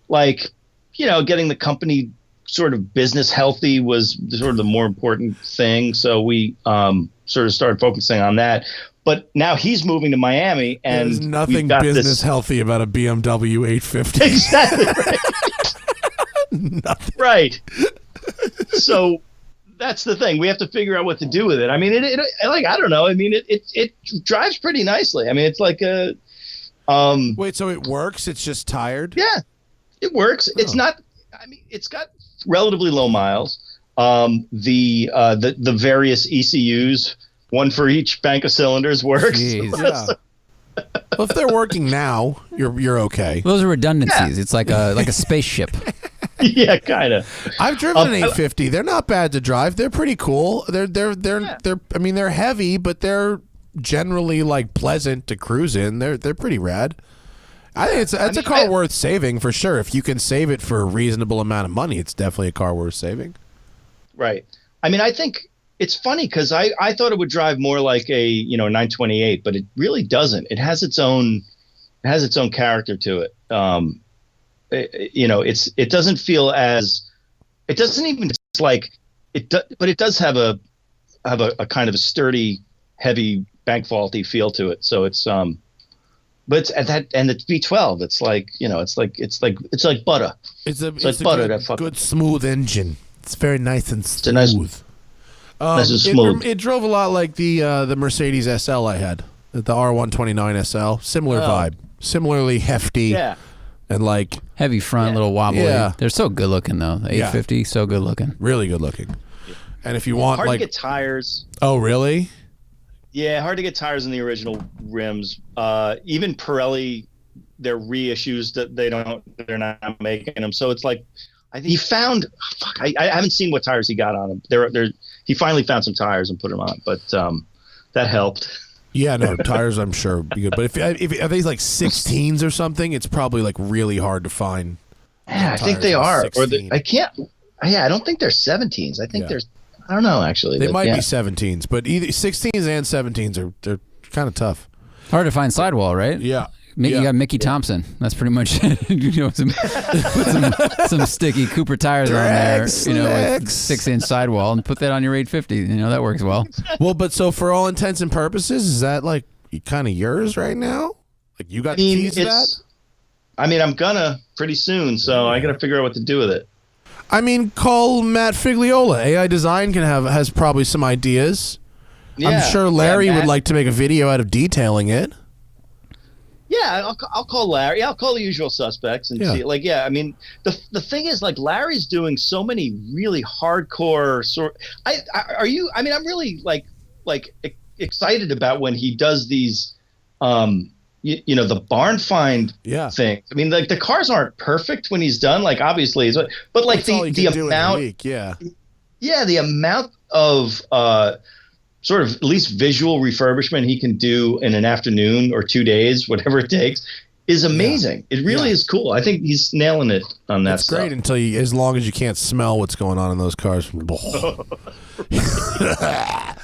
getting the company sort of business healthy was sort of the more important thing. So we sort of started focusing on that. But now he's moving to Miami, and there's nothing business healthy about a BMW 850. Exactly right. Nothing. Right. So that's the thing. We have to figure out what to do with it. I mean, I don't know. I mean, it drives pretty nicely. I mean, it's like a. Wait, so it works? It's just tired? Yeah, it works. It's not. I mean, it's got relatively low miles. The various ECUs, one for each bank of cylinders, works. Yeah. Well, if they're working now, you're okay. Those are redundancies. Yeah. It's like a spaceship. Yeah, kind of. I've driven an 850. They're not bad to drive. They're pretty cool. They're I mean, they're heavy, but they're generally like pleasant to cruise in. They're pretty rad. I think it's a car worth saving for sure. If you can save it for a reasonable amount of money, it's definitely a car worth saving. Right. I mean, I think it's funny because I thought it would drive more like a 928, but it really doesn't. It has its own character to it. It doesn't feel as, it doesn't even like it, but it does have a kind of a sturdy, heavy bank faulty feel to it. So it's but it's at that, and it's V12. It's like it's like butter. It's like butter. Good smooth engine. It's very nice and smooth. Nice and smooth. It drove a lot like the Mercedes SL I had, the R129 SL. Similar vibe, similarly hefty. Yeah. And like heavy front, little wobbly. Yeah. They're so good looking though. The 850, so good looking. Really good looking. And if you want hard to get tires. Oh, really? Yeah, hard to get tires in the original rims. Even Pirelli, their reissues that they're not making them. So it's like, I think he found. I haven't seen what tires he got on them. He finally found some tires and put them on, but that helped. Yeah, no, tires I'm sure would be good. But if are they like 16s or something, it's probably like really hard to find. Yeah, I think they are. I can't. Yeah, I don't think they're 17s. I think there's. I don't know actually. They might be 17s, but either 16s and 17s they're kind of tough. Hard to find sidewall, right? Yeah. You got Mickey Thompson. That's pretty much some sticky Cooper tires on there, with 6-inch sidewall, and put that on your 850. That works well. Well, but so for all intents and purposes, is that like kind of yours right now? Like you got keys to that? I mean, I'm gonna pretty soon, so I got to figure out what to do with it. I mean, call Matt Figliola. AI Design has probably some ideas. Yeah, I'm sure Larry would like to make a video out of detailing it. Yeah, I'll call Larry. Yeah, I'll call the usual suspects and see. Like, I mean, the thing is, like, Larry's doing so many really hardcore I'm really like excited about when he does these, the barn find thing. I mean, like the cars aren't perfect when he's done. Like, obviously, but like the amount, the amount of sort of at least visual refurbishment he can do in an afternoon or 2 days, whatever it takes, is amazing. It really is cool. I think he's nailing it on that stuff. It's great as long as you can't smell what's going on in those cars.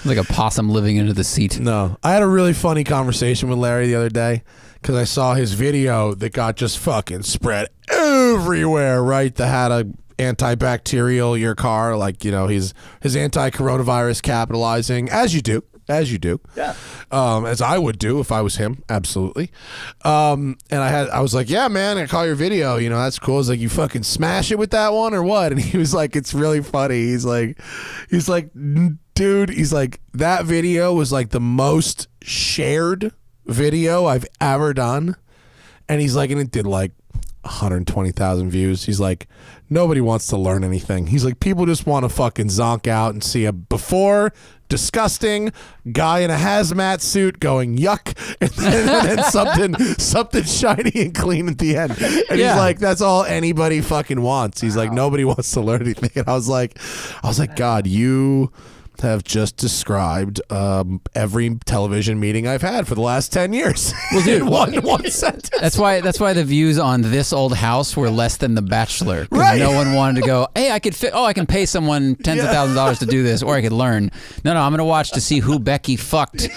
Like a possum living under the seat. No. I had a really funny conversation with Larry the other day because I saw his video that got just fucking spread everywhere, right? That had a antibacterial your car, like, you know, he's anti-coronavirus capitalizing, as you do. Yeah. As I would do if I was him, absolutely. And I was like, yeah, man, I call your video, you know, that's cool. He's like, you fucking smash it with that one or what? And he was like, it's really funny. He's like, dude, he's like, that video was like the most shared video I've ever done. And he's like, and it did like 120,000 views. He's like, nobody wants to learn anything. He's like, people just want to fucking zonk out and see a before disgusting guy in a hazmat suit going yuck, and then something shiny and clean at the end. And he's like, that's all anybody fucking wants. He's like, nobody wants to learn anything. And I was like, God, you have just described every television meeting I've had for the last 10 years. Well, dude, one sentence. That's why the views on This Old House were less than The Bachelor. Right. No one wanted to go, hey, I can pay someone tens of thousands of dollars to do this, or I could learn. No, I'm going to watch to see who Becky fucked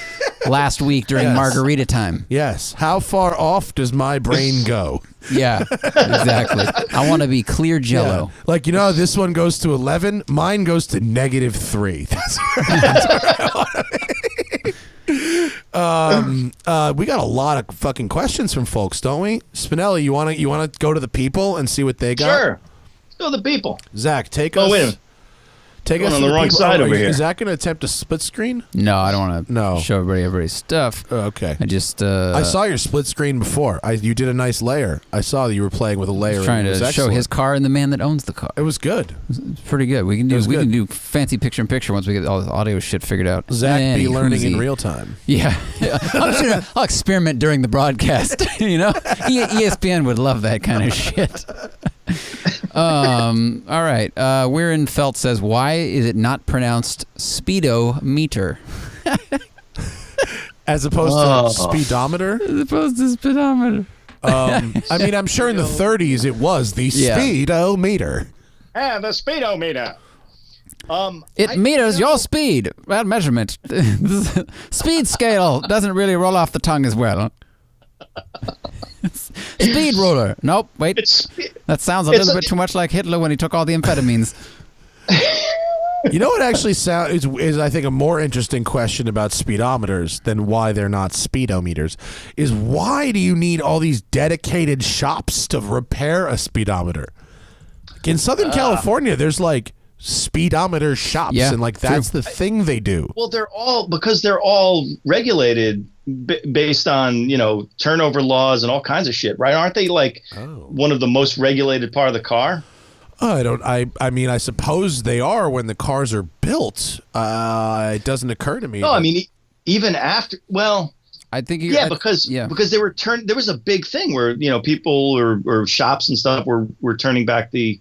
last week during margarita time. Yes. How far off does my brain go? Yeah, exactly. I want to be clear Jello. Yeah. Like, you know, this one goes to 11. Mine goes to -3. That's where I want to be. We got a lot of fucking questions from folks, don't we? Spinelli, you want to go to the people and see what they got? Sure. Let's go to the people. Zach, take us. Oh, wait a minute. Take us on the wrong side over here. Is Zach going to attempt a split screen? No, I don't want to show everybody's stuff. Okay. I just I saw your split screen before. You did a nice layer. I saw that you were playing with a layer. Trying to show his car and the man that owns the car. It was good. It's pretty good. We can do fancy picture in picture once we get all the audio shit figured out. Zach be learning in real time. Yeah. I'll experiment during the broadcast. You know, ESPN would love that kind of shit. All right. We're in Felt says, why is it not pronounced speedometer? As opposed to speedometer? As opposed to speedometer. I mean, I'm sure in the 30s it was the speedometer. Yeah, the speedometer. It meters your speed. Well, measurement. Speed scale doesn't really roll off the tongue as well. Speed ruler. Nope, wait. That sounds a little bit too much like Hitler when he took all the amphetamines. You know what actually is I think a more interesting question about speedometers than why they're not speedometers is why do you need all these dedicated shops to repair a speedometer? Like in Southern California, there's like speedometer shops, and like that's the thing they do. Well, they're all regulated based on, you know, turnover laws and all kinds of shit, right? Aren't they like one of the most regulated part of the car? I mean, I suppose they are when the cars are built. It doesn't occur to me. No, I mean, even after, well, I think because they were there was a big thing where, you know, people or shops and stuff were turning back the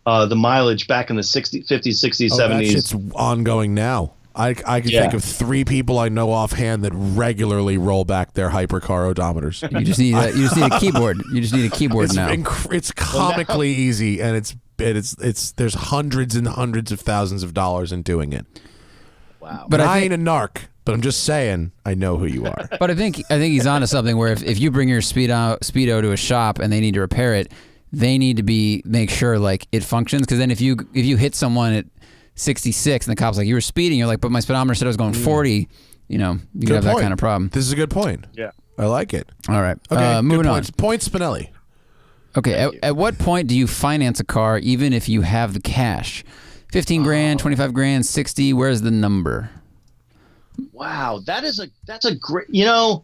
mileage back in the 50s, 60s, 70s. That shit's ongoing now. I can think of 3 people I know offhand that regularly roll back their hypercar odometers. You just need a keyboard. You just need a keyboard now. It's comically easy, and it's there's hundreds and hundreds of thousands of dollars in doing it. Wow. But I ain't a narc. But I'm just saying, I know who you are. But I think he's onto something where if you bring your Speedo to a shop and they need to repair it, they need to make sure like it functions. Because then if you hit someone at 66 and the cop's like, you were speeding, you're like, but my speedometer said I was going 40. You know, you can have that kind of problem. This is a good point. Yeah, I like it. All right. Okay. Moving on. Point Spinelli. Okay. At what point do you finance a car even if you have the cash? 15 grand, 25 grand, 60. Where's the number? Wow, that's a great, you know,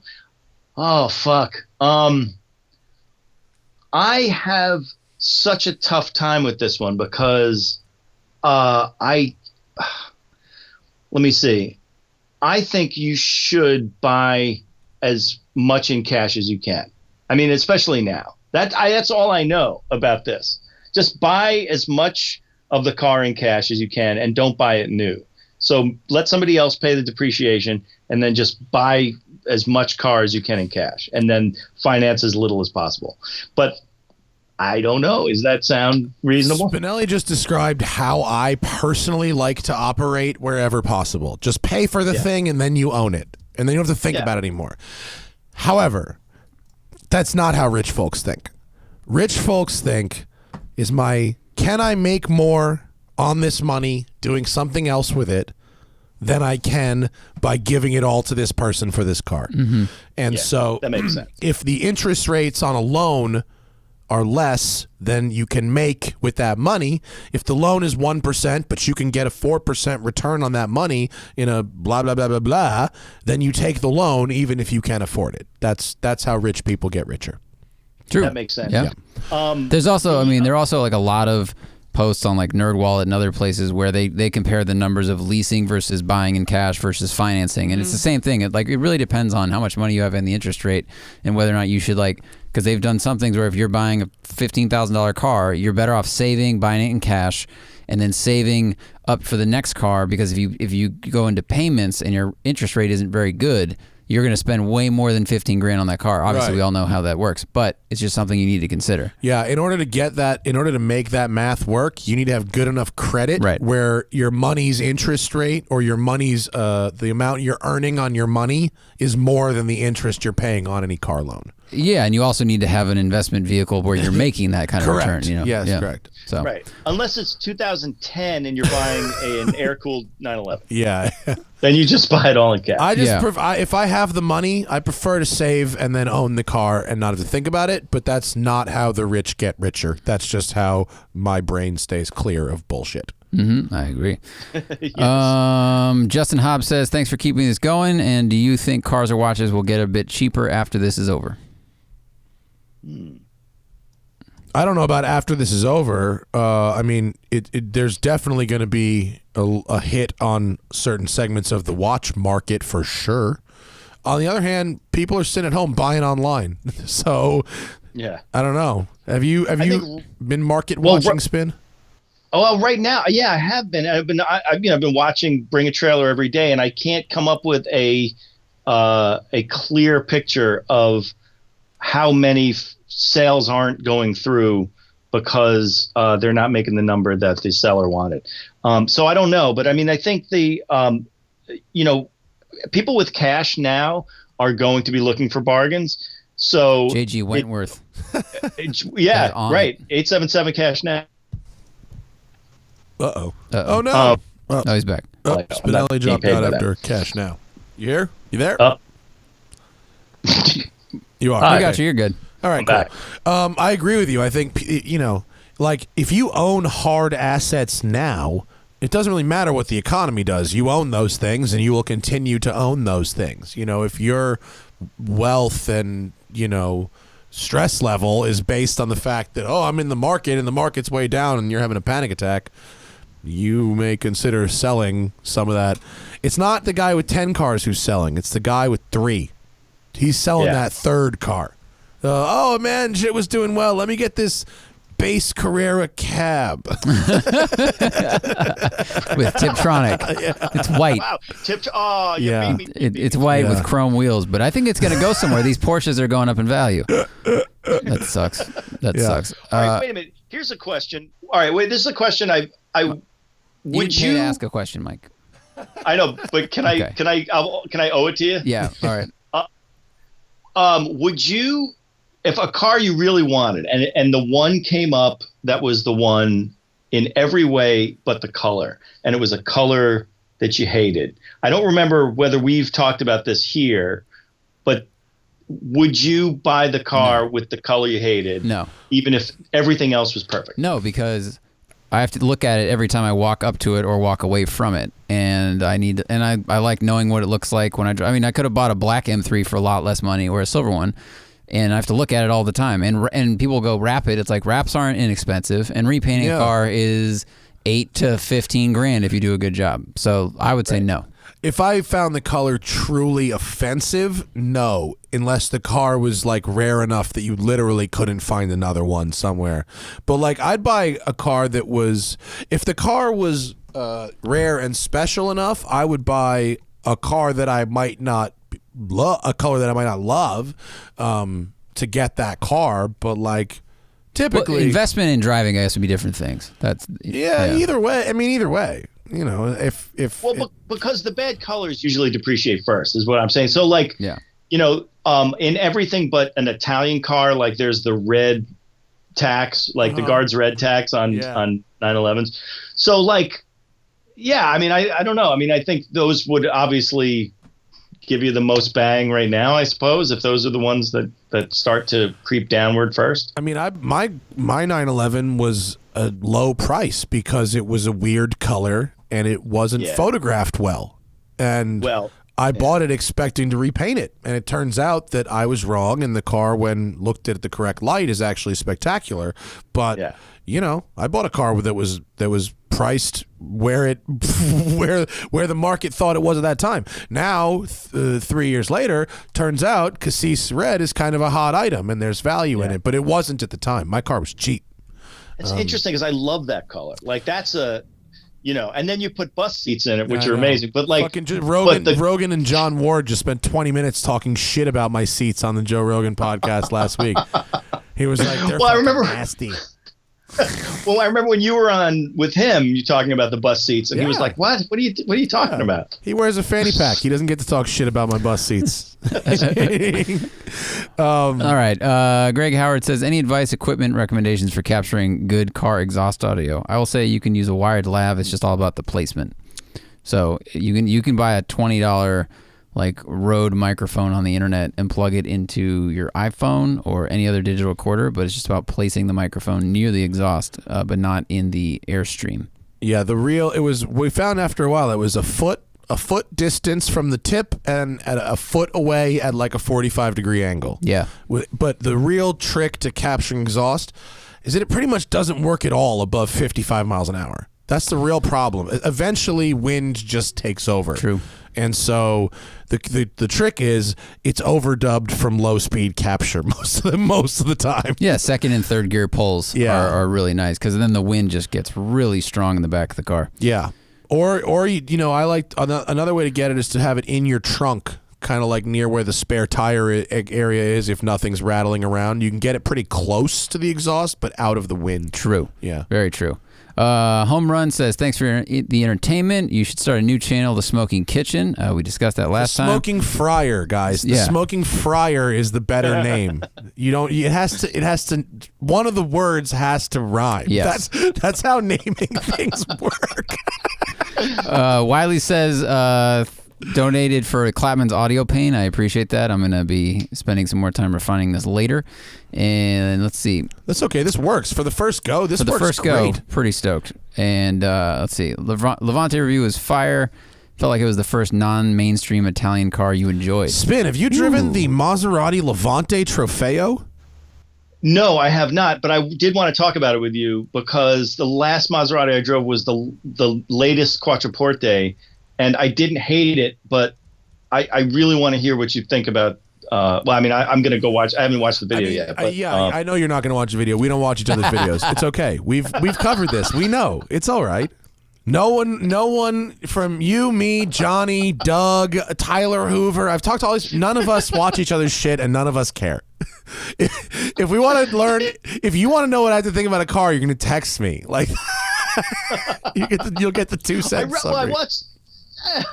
oh fuck. I have such a tough time with this one because let me see. I think you should buy as much in cash as you can. I mean, especially now. That's all I know about this. Just buy as much of the car in cash as you can and don't buy it new. So let somebody else pay the depreciation and then just buy as much car as you can in cash and then finance as little as possible. But I don't know. Does that sound reasonable? Spinelli just described how I personally like to operate wherever possible. Just pay for the thing and then you own it. And then you don't have to think about it anymore. However, that's not how rich folks think. Rich folks think, is my can I make more on this money doing something else with it than I can by giving it all to this person for this car? Mm-hmm. And so that makes sense. If the interest rates on a loan are less than you can make with that money, if the loan is 1%, but you can get a 4% return on that money in a blah, blah, blah, blah, blah, then you take the loan even if you can't afford it. That's how rich people get richer. True. That makes sense. Yeah. There's also, I mean, there are also like a lot of posts on like NerdWallet and other places where they compare the numbers of leasing versus buying in cash versus financing, and it's the same thing. It really depends on how much money you have and the interest rate, and whether or not you should because they've done some things where if you're buying a $15,000 car, you're better off saving, buying it in cash, and then saving up for the next car, because if you go into payments and your interest rate isn't very good, you're going to spend way more than $15,000 on that car. Obviously, Right. we all know how that works, but it's just something you need to consider. Yeah, in order to make that math work, you need to have good enough credit where your money's interest rate or your money's the amount you're earning on your money is more than the interest you're paying on any car loan. Yeah, and you also need to have an investment vehicle where you're making that kind of Correct. return. Yes, yeah. correct. So Right. Unless it's 2010 and you're buying an air-cooled 911. Yeah. Then you just buy it all in cash. I just if I have the money, I prefer to save and then own the car and not have to think about it, but that's not how the rich get richer. That's just how my brain stays clear of bullshit. I agree. Justin Hobbs says, thanks for keeping this going, and do you think cars or watches will get a bit cheaper after this is over? I don't know about after this is over. I mean, there's definitely going to be a hit on certain segments of the watch market for sure. On the other hand, people are sitting at home buying online. So, yeah. I don't know. Have you been market watching, Spin? Oh, well, right now, yeah, I have been. I've been watching Bring a Trailer every day, and I can't come up with a clear picture of how many sales aren't going through because they're not making the number that the seller wanted. So I don't know, but I mean, I think people with cash now are going to be looking for bargains. So J.G. Wentworth. Yeah, right. 877 cash now. Uh-oh. Oh, no. No, he's back. Spinelli dropped out after cash now. You here? You there? You are. I got you. You're good. All right, cool. I agree with you. I think, if you own hard assets now, it doesn't really matter what the economy does. You own those things, and you will continue to own those things. If your wealth and, stress level is based on the fact that, I'm in the market and the market's way down and you're having a panic attack, you may consider selling some of that. It's not the guy with 10 cars who's selling. It's the guy with 3. He's selling that third car. Oh, man, shit was doing well. Let me get this base Carrera cab. With Tiptronic. It's white. Wow. It's white with chrome wheels, but I think it's going to go somewhere. These Porsches are going up in value. That sucks. That sucks. All right, wait a minute. Here's a question. All right, wait. This is a question would you ask a question, Mike? I know, but can I owe it to you? Yeah. All right. Would you, if a car you really wanted and the one came up that was the one in every way but the color, and it was a color that you hated. I don't remember whether we've talked about this here, but would you buy the car with the color you hated? No. Even if everything else was perfect? No, because I have to look at it every time I walk up to it or walk away from it, and I like knowing what it looks like when I drive. I mean, I could have bought a black M3 for a lot less money or a silver one, and I have to look at it all the time. And people go wrap it. It's like wraps aren't inexpensive, and repainting a car is $8,000 to $15,000 if you do a good job. So I would say no. If I found the color truly offensive, no, unless the car was like rare enough that you literally couldn't find another one somewhere. But like, I'd buy a car that was, if the car was rare and special enough, I would buy a car that I might not love, a color that I might not love, to get that car. But like, typically, investment and driving, I guess, would be different things. Either way. I mean, either way. Because the bad colors usually depreciate first, is what I'm saying. So in everything but an Italian car, like there's the red tax, like the guards red tax on 911s. So like, yeah, I mean, I don't know. I mean, I think those would obviously give you the most bang right now, I suppose, if those are the ones that start to creep downward first. I mean, my 911 was a low price because it was a weird color and it wasn't photographed well. And I bought it expecting to repaint it, and it turns out that I was wrong, and the car, when looked at the correct light, is actually spectacular. But you know, I bought a car that was priced where it where the market thought it was at that time. Now, 3 years later, turns out Cassis red is kind of a hot item, and there's value in it, but it wasn't at the time. My car was cheap. It's interesting because I love that color. Like that's a, you know, and then you put bus seats in it, which are amazing. But like Rogan and John Ward just spent 20 minutes talking shit about my seats on the Joe Rogan podcast last week. He was like, "They're nasty." Well, I remember when you were on with him, you talking about the bus seats, and he was like, "What? What are you talking about?" He wears a fanny pack. He doesn't get to talk shit about my bus seats. All right. Greg Howard says, any advice, equipment recommendations for capturing good car exhaust audio? I will say you can use a wired lav. It's just all about the placement. So you can buy a $20 like Rode microphone on the internet and plug it into your iPhone or any other digital recorder, but it's just about placing the microphone near the exhaust, but not in the airstream. Yeah, we found after a while it was a foot distance from the tip and at a foot away at like a 45-degree angle. Yeah. But the real trick to capturing exhaust is that it pretty much doesn't work at all above 55 miles an hour. That's the real problem. Eventually, wind just takes over. True. And so the trick is it's overdubbed from low speed capture most of the time. Yeah, second and third gear pulls are really nice because then the wind just gets really strong in the back of the car. Yeah. Or you know, I like another way to get it is to have it in your trunk, kind of like near where the spare tire area is. If nothing's rattling around, you can get it pretty close to the exhaust, but out of the wind. True. Yeah. Very true. Home Run says, thanks for the entertainment. You should start a new channel, The Smoking Kitchen. We discussed that last time. Smoking Fryer, guys. The Smoking Fryer is the better name. It has to. One of the words has to rhyme. Yes. That's how naming things work. Wiley says, donated for Clapman's audio pane. I appreciate that. I'm going to be spending some more time refining this later. And let's see. That's okay. This works. For the first go, this works great. Pretty stoked. And let's see. Levante review is fire. Felt like it was the first non-mainstream Italian car you enjoyed. Spin, have you driven the Maserati Levante Trofeo? No, I have not, but I did want to talk about it with you because the last Maserati I drove was the latest Quattroporte, and I didn't hate it, but I really want to hear what you think about. Well, I mean, I'm going to go watch. I haven't watched the video yet. But, I know you're not going to watch the video. We don't watch each other's videos. It's okay. We've covered this. We know. It's all right. No one from you, me, Johnny, Doug, Tyler Hoover. I've talked to all these. None of us watch each other's shit, and none of us care. If we want to learn, if you want to know what I have to think about a car, you're going to text me. Like, you'll get the 2 cents. Well, I watched.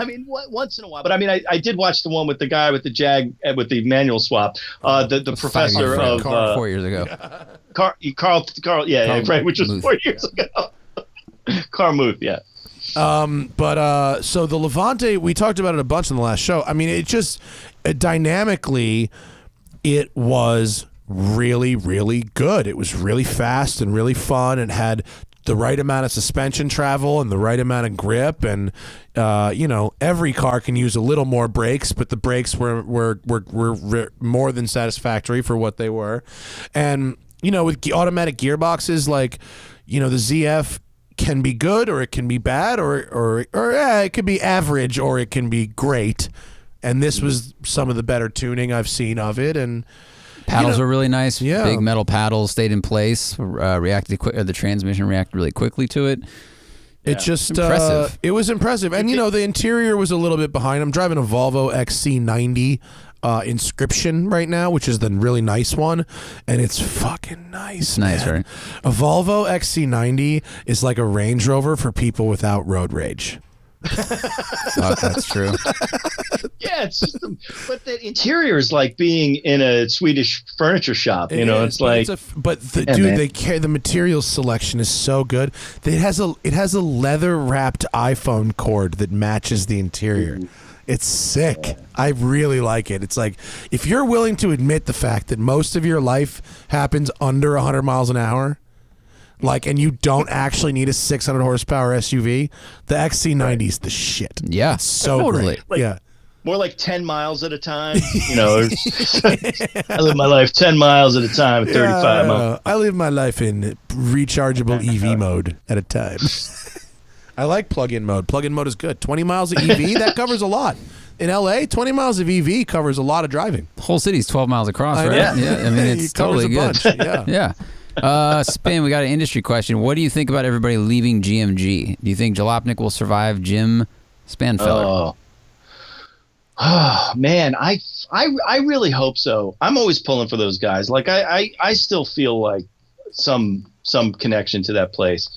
I mean, once in a while, but I mean, I did watch the one with the guy with the Jag with the manual swap. The professor of 4 years ago. Carl, yeah, right, which was 4 years ago. Carmuth, yeah. But so the Levante, we talked about it a bunch in the last show. I mean, it just dynamically, it was really, really good. It was really fast and really fun, and had the right amount of suspension travel and the right amount of grip, and you know, every car can use a little more brakes, but the brakes were more than satisfactory for what they were. And you know, with automatic gearboxes, like, you know, the ZF can be good or it can be bad, or it could be average or it can be great. And this was some of the better tuning I've seen of it. And paddles were really nice. Yeah. Big metal paddles stayed in place. Reacted quick. The transmission reacted really quickly to it. It just impressive. It was impressive. And you know, the interior was a little bit behind. I'm driving a Volvo XC90 Inscription right now, which is the really nice one, and it's fucking nice. It's nice, man. right? A Volvo XC90 is like a Range Rover for people without road rage. Fuck, that's true. Yeah, it's just but the interior is like being in a Swedish furniture shop. You know, it's like. The material selection is so good. It has a leather wrapped iPhone cord that matches the interior. It's sick. Yeah. I really like it. It's like if you're willing to admit the fact that most of your life happens under 100 miles an hour. And you don't actually need a 600 horsepower SUV. The XC90 is the shit. Yeah, so totally. Great. More like 10 miles at a time. You know, I live my life 10 miles at a time, 35 miles. I live my life in rechargeable EV mode at a time. I like plug-in mode. Plug-in mode is good. 20 miles of EV, that covers a lot. In LA, 20 miles of EV covers a lot of driving. The whole city's 12 miles across, right? Yeah. I mean, it's totally good. Yeah. Spin, we got an industry question. What do you think about everybody leaving GMG? Do you think Jalopnik will survive Jim Spanfeller? Oh man, I really hope so. I'm always pulling for those guys. Like I still feel like some connection to that place.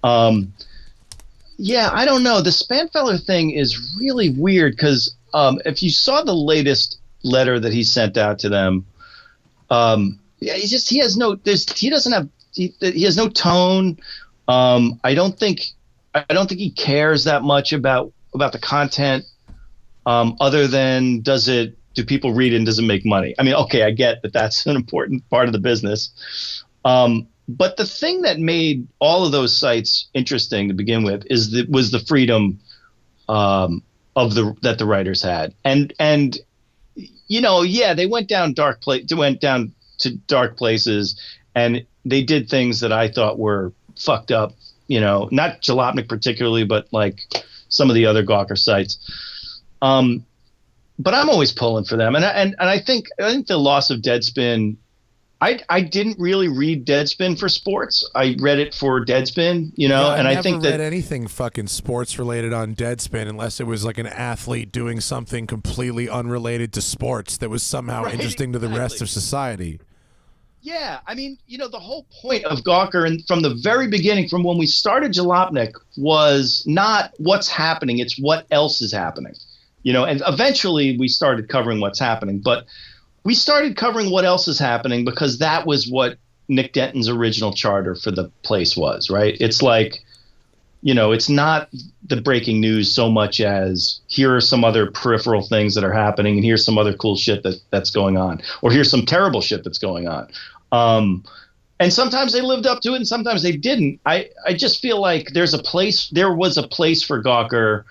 Yeah, I don't know. The Spanfeller thing is really weird because if you saw the latest letter that he sent out to them, yeah, he has no tone. I don't think he cares that much about the content, other than do people read it and does it make money? I mean, okay, I get that that's an important part of the business. But the thing that made all of those sites interesting to begin with was the freedom that the writers had, and you know, yeah, they went down to dark places, and they did things that I thought were fucked up. You know, not Jalopnik particularly, but like some of the other Gawker sites. But I'm always pulling for them, and I think the loss of Deadspin. I didn't really read Deadspin for sports. I read it for Deadspin, you know, and I think that never read anything fucking sports related on Deadspin unless it was like an athlete doing something completely unrelated to sports that was somehow interesting to the rest of society. Yeah, I mean, you know, the whole point of Gawker, and from the very beginning, from when we started Jalopnik, was not what's happening; it's what else is happening. You know, and eventually we started covering what's happening, but we started covering what else is happening because that was what Nick Denton's original charter for the place was, right? It's like, you know, it's not the breaking news so much as here are some other peripheral things that are happening, and here's some other cool shit that's going on, or here's some terrible shit that's going on. And sometimes they lived up to it, and sometimes they didn't. I just feel like there was a place for Gawker,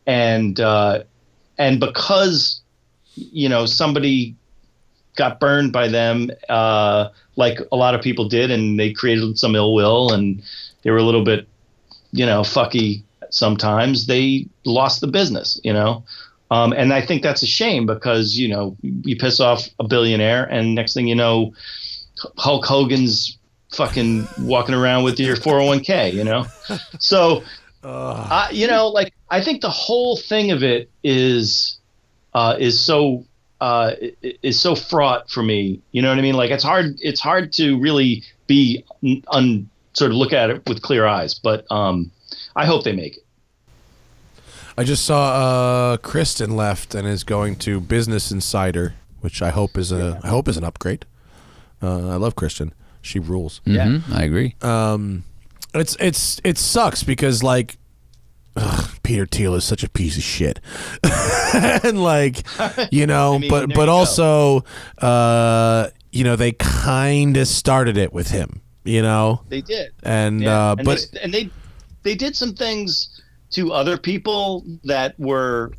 and because, you know, somebody got burned by them, like a lot of people did, and they created some ill will, and they were a little bit, you know, fucky sometimes. They lost the business, you know, and I think that's a shame because, you know, you piss off a billionaire, and next thing you know, Hulk Hogan's fucking walking around with your 401k, you know. So, you know, like I think the whole thing of it is so fraught for me. You know what I mean? Like it's hard to really be sort of look at it with clear eyes, but I hope they make it. I just saw Kristen left and is going to Business Insider, which I hope is an upgrade. I love Kristen. She rules. Yeah, I agree. It sucks because like Peter Thiel is such a piece of shit. And like, you know, I mean, but also you know, they kind of started it with him, you know. They did. And they did some things to other people that were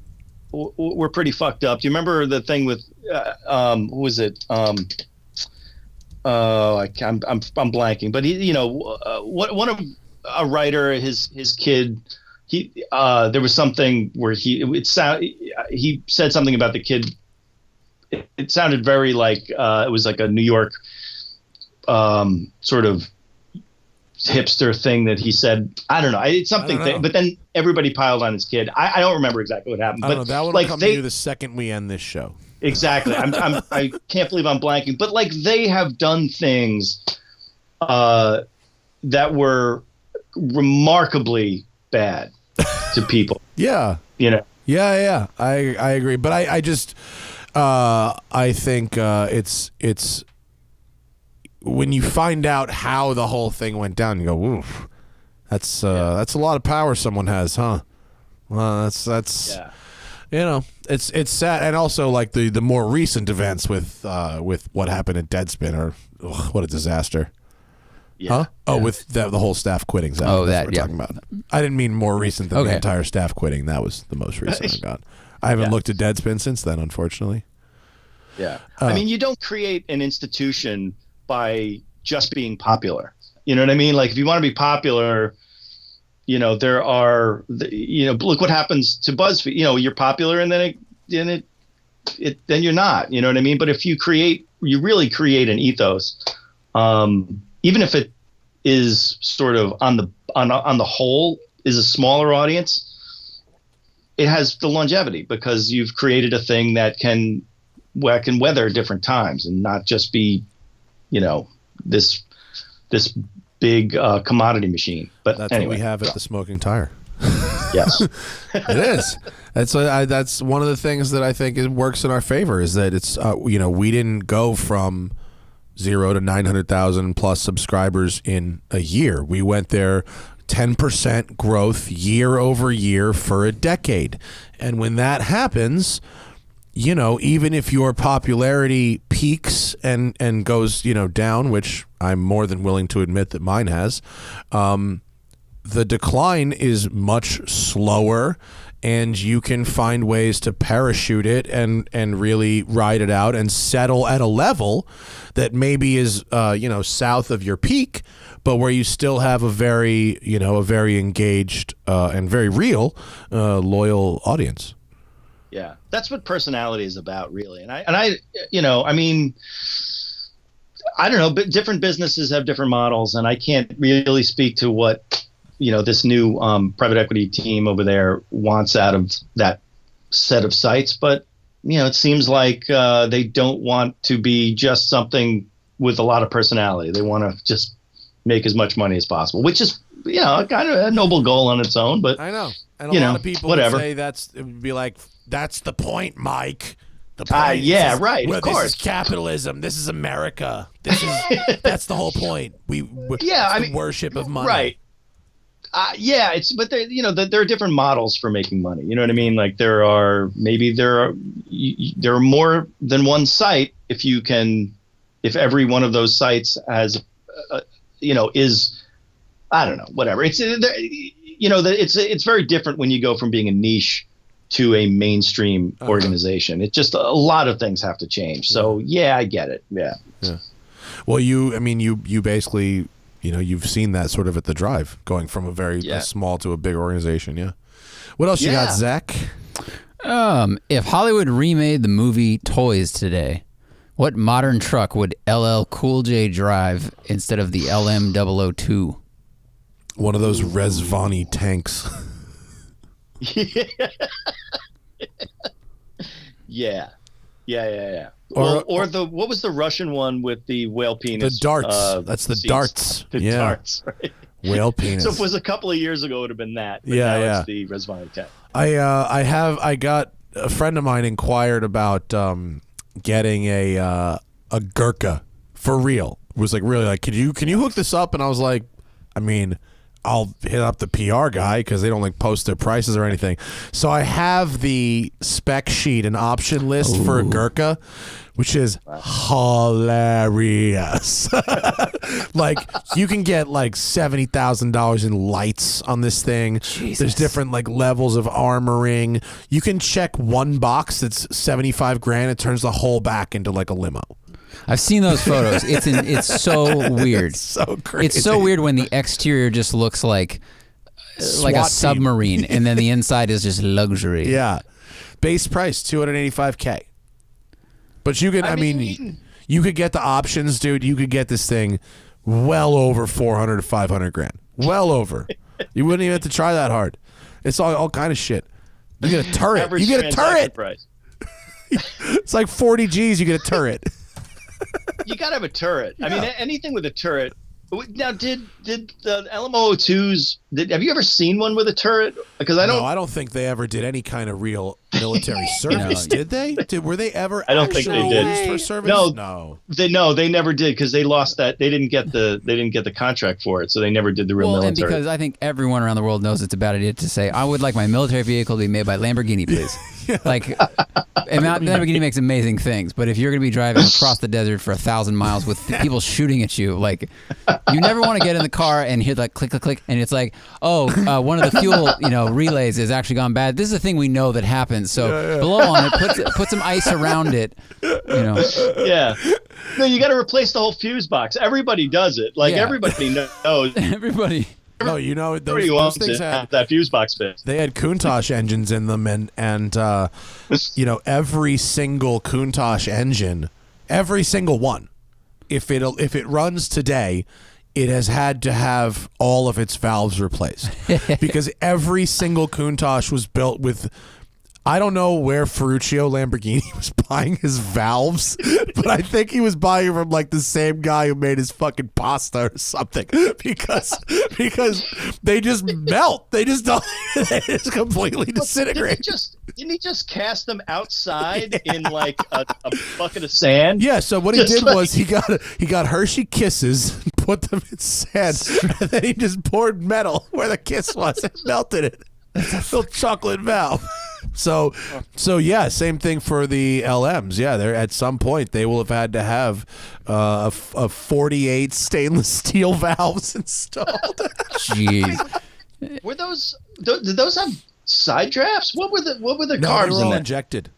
pretty fucked up. Do you remember the thing with who was it? I'm blanking, but he, you know, one of a writer, his kid, there was something where he said something about the kid. It sounded very like it was like a New York sort of hipster thing that he said. I don't know. It's something, but then everybody piled on his kid. I don't remember exactly what happened. I don't know. That one will come to you the second we end this show. Exactly. I can't believe I'm blanking, but like they have done things that were remarkably bad to people. Yeah. You know, Yeah. I agree, but I just I think it's when you find out how the whole thing went down, you go, oof, that's a lot of power someone has, huh? Well, that's you know, it's sad, and also like the more recent events with what happened at Deadspin are what a disaster. Yeah. Huh? Oh, with the whole staff quitting. That's what we're talking about. I didn't mean more recent than the entire staff quitting. That was the most recent I got. I haven't looked at Deadspin since then, unfortunately. Yeah. I mean, you don't create an institution by just being popular. You know what I mean? Like, if you want to be popular, you know, there are, you know, look what happens to BuzzFeed. You know, you're popular and then then you're not. You know what I mean? But if you really create an ethos, even if it is sort of on the whole is a smaller audience, it has the longevity because you've created a thing that can weather different times and not just be, you know, this big commodity machine. But that's anyway. what we have at the Smoking Tire. Yes, it is. That's one of the things that I think works in our favor is that it's you know, we didn't go from 0 to 900,000 plus subscribers in a year. We went there 10% growth year over year for a decade. And when that happens, you know, even if your popularity peaks and goes, you know, down, which I'm more than willing to admit that mine has, the decline is much slower, and you can find ways to parachute it and really ride it out and settle at a level that maybe is, you know, south of your peak, but where you still have a very engaged and very real, loyal audience. Yeah, that's what personality is about, really. And I, you know, I mean, I don't know, but different businesses have different models, and I can't really speak to what, you know, this new private equity team over there wants out of that set of sites. But, you know, it seems like they don't want to be just something with a lot of personality. They want to just make as much money as possible, which is, you know, kind of a noble goal on its own. But I know. And a lot of people would say it would be like, that's the point, Mike. The point yeah, right. Of course. This is capitalism. This is America. That's the whole point. I mean, worship of money. Right. Yeah, but there are different models for making money. You know what I mean? Like there are more than one site. If every one of those sites has, is, I don't know, whatever. It's it's very different when you go from being a niche to a mainstream organization. It's just a lot of things have to change. So yeah, I get it. Yeah. Well, you basically, you know, you've seen that sort of at the Drive, going from a very small to a big organization. Yeah. What else you got, Zach? If Hollywood remade the movie Toys today, what modern truck would LL Cool J drive instead of the LM002? One of those Rezvani tanks. Yeah. Or what was the Russian one with the whale penis? The darts. That's the seats. Darts. The darts, right? Whale penis. So if it was a couple of years ago, it would have been that. But now it's the Rezvani tank. I got a friend of mine inquired about getting a Gurkha for real. It was like, really, like, can you hook this up? And I was like, I mean, I'll hit up the PR guy because they don't like post their prices or anything. So I have the spec sheet and option list for a Gurkha, which is hilarious. Like you can get like $70,000 in lights on this thing. Jesus. There's different like levels of armoring. You can check one box that's $75,000. It turns the whole back into like a limo. I've seen those photos. It's so weird. It's so crazy. It's so weird when the exterior just looks like a submarine, and then the inside is just luxury. Yeah, base price $285,000. But you could, I mean, you could get the options, dude. You could get this thing well over $400,000 to $500,000. Well over. You wouldn't even have to try that hard. It's all kind of shit. You get a turret. You get a turret. Price. It's like 40 G's. You get a turret. You gotta have a turret. I mean, anything with a turret Now, did the LMO02s? Have you ever seen one with a turret? Because I don't think they ever did any kind of real military service. Did they? Were they ever? I don't think they did used for service. No. They never did because they lost that. They didn't get the contract for it, so they never did the real military. And because I think everyone around the world knows it's a bad idea to say, I would like my military vehicle to be made by Lamborghini, please. Like, and Lamborghini makes amazing things, but if you're going to be driving across the desert for 1,000 miles with people shooting at you, like, you never want to get in the car and hear like click, click, click, and it's like, one of the fuel, relays has actually gone bad. This is a thing we know that happens. So blow on it, put some ice around it. Yeah. No, you got to replace the whole fuse box. Everybody does it. Like everybody knows. Everybody. No, those things had that fuse box fixed. They had Countach engines in them, and every single Countach engine, every single one, if it runs today, it has had to have all of its valves replaced because every single Countach was built with. I don't know where Ferruccio Lamborghini was buying his valves, but I think he was buying them from like the same guy who made his fucking pasta or something because they just melt. They just don't. They just completely disintegrate. Didn't he just cast them outside in like a bucket of sand? Yeah. So what he did was he got Hershey Kisses, put them in sand, and then he just poured metal where the kiss was and melted it. It's a little chocolate valve. So yeah, same thing for the LMs. Yeah, they're at some point they will have had to have a 48 stainless steel valves installed. Jeez. Did those have side drafts? What were the carbs they were all in that? injected.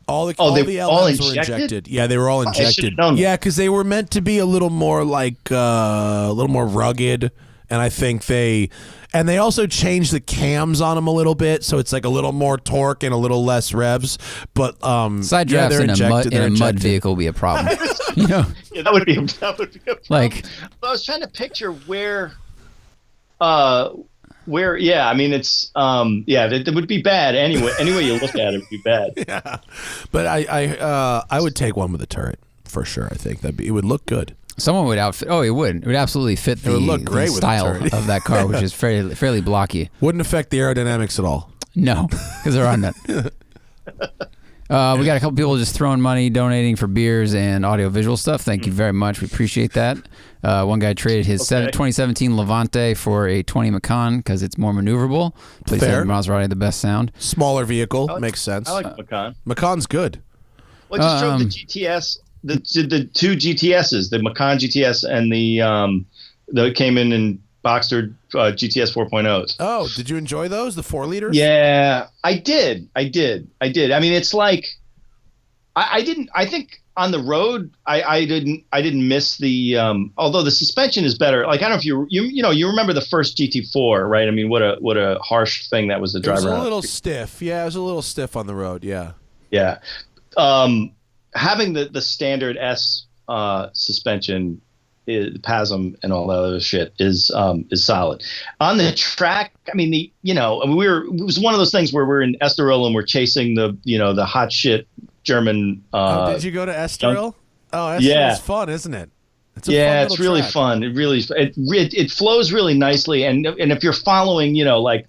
All the LMs were injected. Yeah, they were all injected. Yeah, because they were meant to be a little more like a little more rugged, and I think they also changed the cams on them a little bit, so it's like a little more torque and a little less revs. But side drafts in a mud vehicle would be a problem. Yeah, that would be a problem. Like, I was trying to picture where. Yeah, I mean it's it would be bad anyway. Any way you look at it would be bad. Yeah, but I would take one with a turret for sure. I think it would look good. Someone would outfit. Oh, it would. It would absolutely fit the style of that car, which is fairly blocky. Wouldn't affect the aerodynamics at all. No, because there are none. We got a couple people just throwing money, donating for beers and audio-visual stuff. Thank you very much. We appreciate that. One guy traded his 2017 Levante for a 20 Macan because it's more maneuverable. Please say Maserati the best sound. Smaller vehicle makes sense. I like Macan. Macan's good. Well, I just drove the GTS. The two GTSs, the Macan GTS and that came in Boxster GTS 4.0s. Oh, did you enjoy those? The 4-liters? Yeah, I did. I mean, it's like I didn't. I think on the road, I didn't miss the. Although the suspension is better. Like I don't know if you remember the first GT4, right? I mean, what a harsh thing that was to drive around. It was a little stiff. Yeah, it was a little stiff on the road. Yeah. Yeah. Having the standard S suspension, PASM and all that other shit is solid. On the track, I mean it was one of those things where we're in Estoril and we're chasing the hot shit German. Did you go to Estoril? Estoril's fun, isn't it? It's really fun. It really it flows really nicely, and if you're following like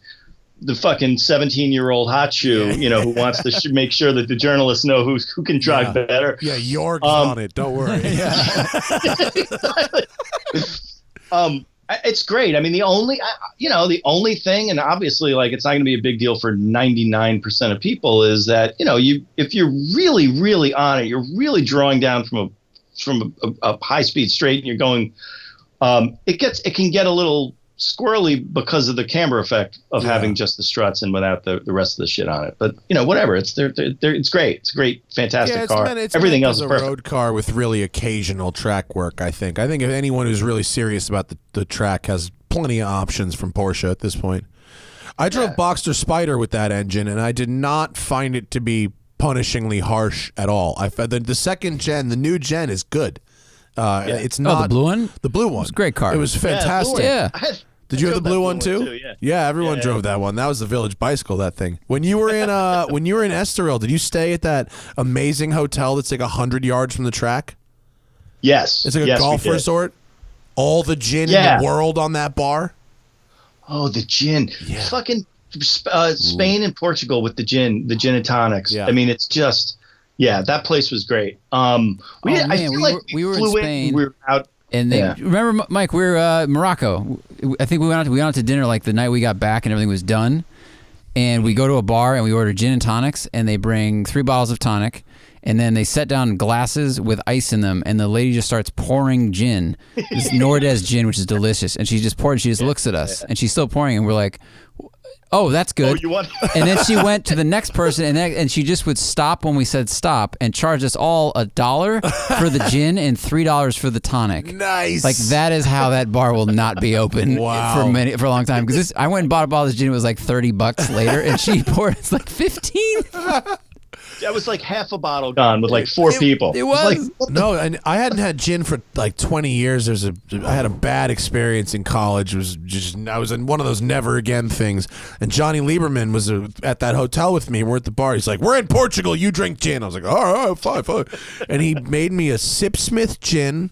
the fucking 17-year-old hot shoe, who wants to make sure that the journalists know who can drive better. Yeah, York's on it. Don't worry. It's great. I mean, the only thing, and obviously, like, it's not going to be a big deal for 99% of people, is that if you're really, really on it, you're really drawing down from a high-speed straight, and you're going, it can get a little squirrely because of the camber effect of having just the struts and without the rest of the shit on it. But whatever, it's great. It's a great, fantastic car. Everything else is perfect. A road car with really occasional track work. I think if anyone who's really serious about the track has plenty of options from Porsche at this point. I drove Boxster Spider with that engine, and I did not find it to be punishingly harsh at all. The second gen, the new gen, is good. It's not the blue one. The blue one. It's a great car. It was fantastic. Yeah. Did you have the blue one too? Yeah, everyone drove that one. That was the village bicycle. That thing. When you were in Estoril, did you stay at that amazing hotel that's like 100 yards from the track? Yes. It's like a golf resort. all the gin in the world on that bar. Oh, the gin. Yeah. Fucking Spain and Portugal with the gin and tonics. Yeah. I mean, it's just, that place was great. I feel like we were in Spain. We were out. And they, remember, Mike, we were Morocco. I think we went out to dinner like the night we got back and everything was done. And we go to a bar and we order gin and tonics, and they bring 3 bottles of tonic. And then they set down glasses with ice in them, and the lady just starts pouring gin, this Nordes gin, which is delicious. And she just poured, she just looks at us, and she's still pouring, and we're like, oh, that's good. Oh, you want? And then she went to the next person, and she just would stop when we said stop, and charge us all $1 for the gin and $3 for the tonic. Nice. Like, that is how that bar will not be open for a long time. Because I went and bought a bottle of gin, it was like $30 later, and she poured, it's like 15. That was like half a bottle gone with like 4 people. It was. Like, no, and I hadn't had gin for like 20 years. I had a bad experience in college. I was in one of those never again things. And Johnny Lieberman was at that hotel with me. We're at the bar. He's like, "We're in Portugal. You drink gin." I was like, "All right, fine." And he made me a Sipsmith gin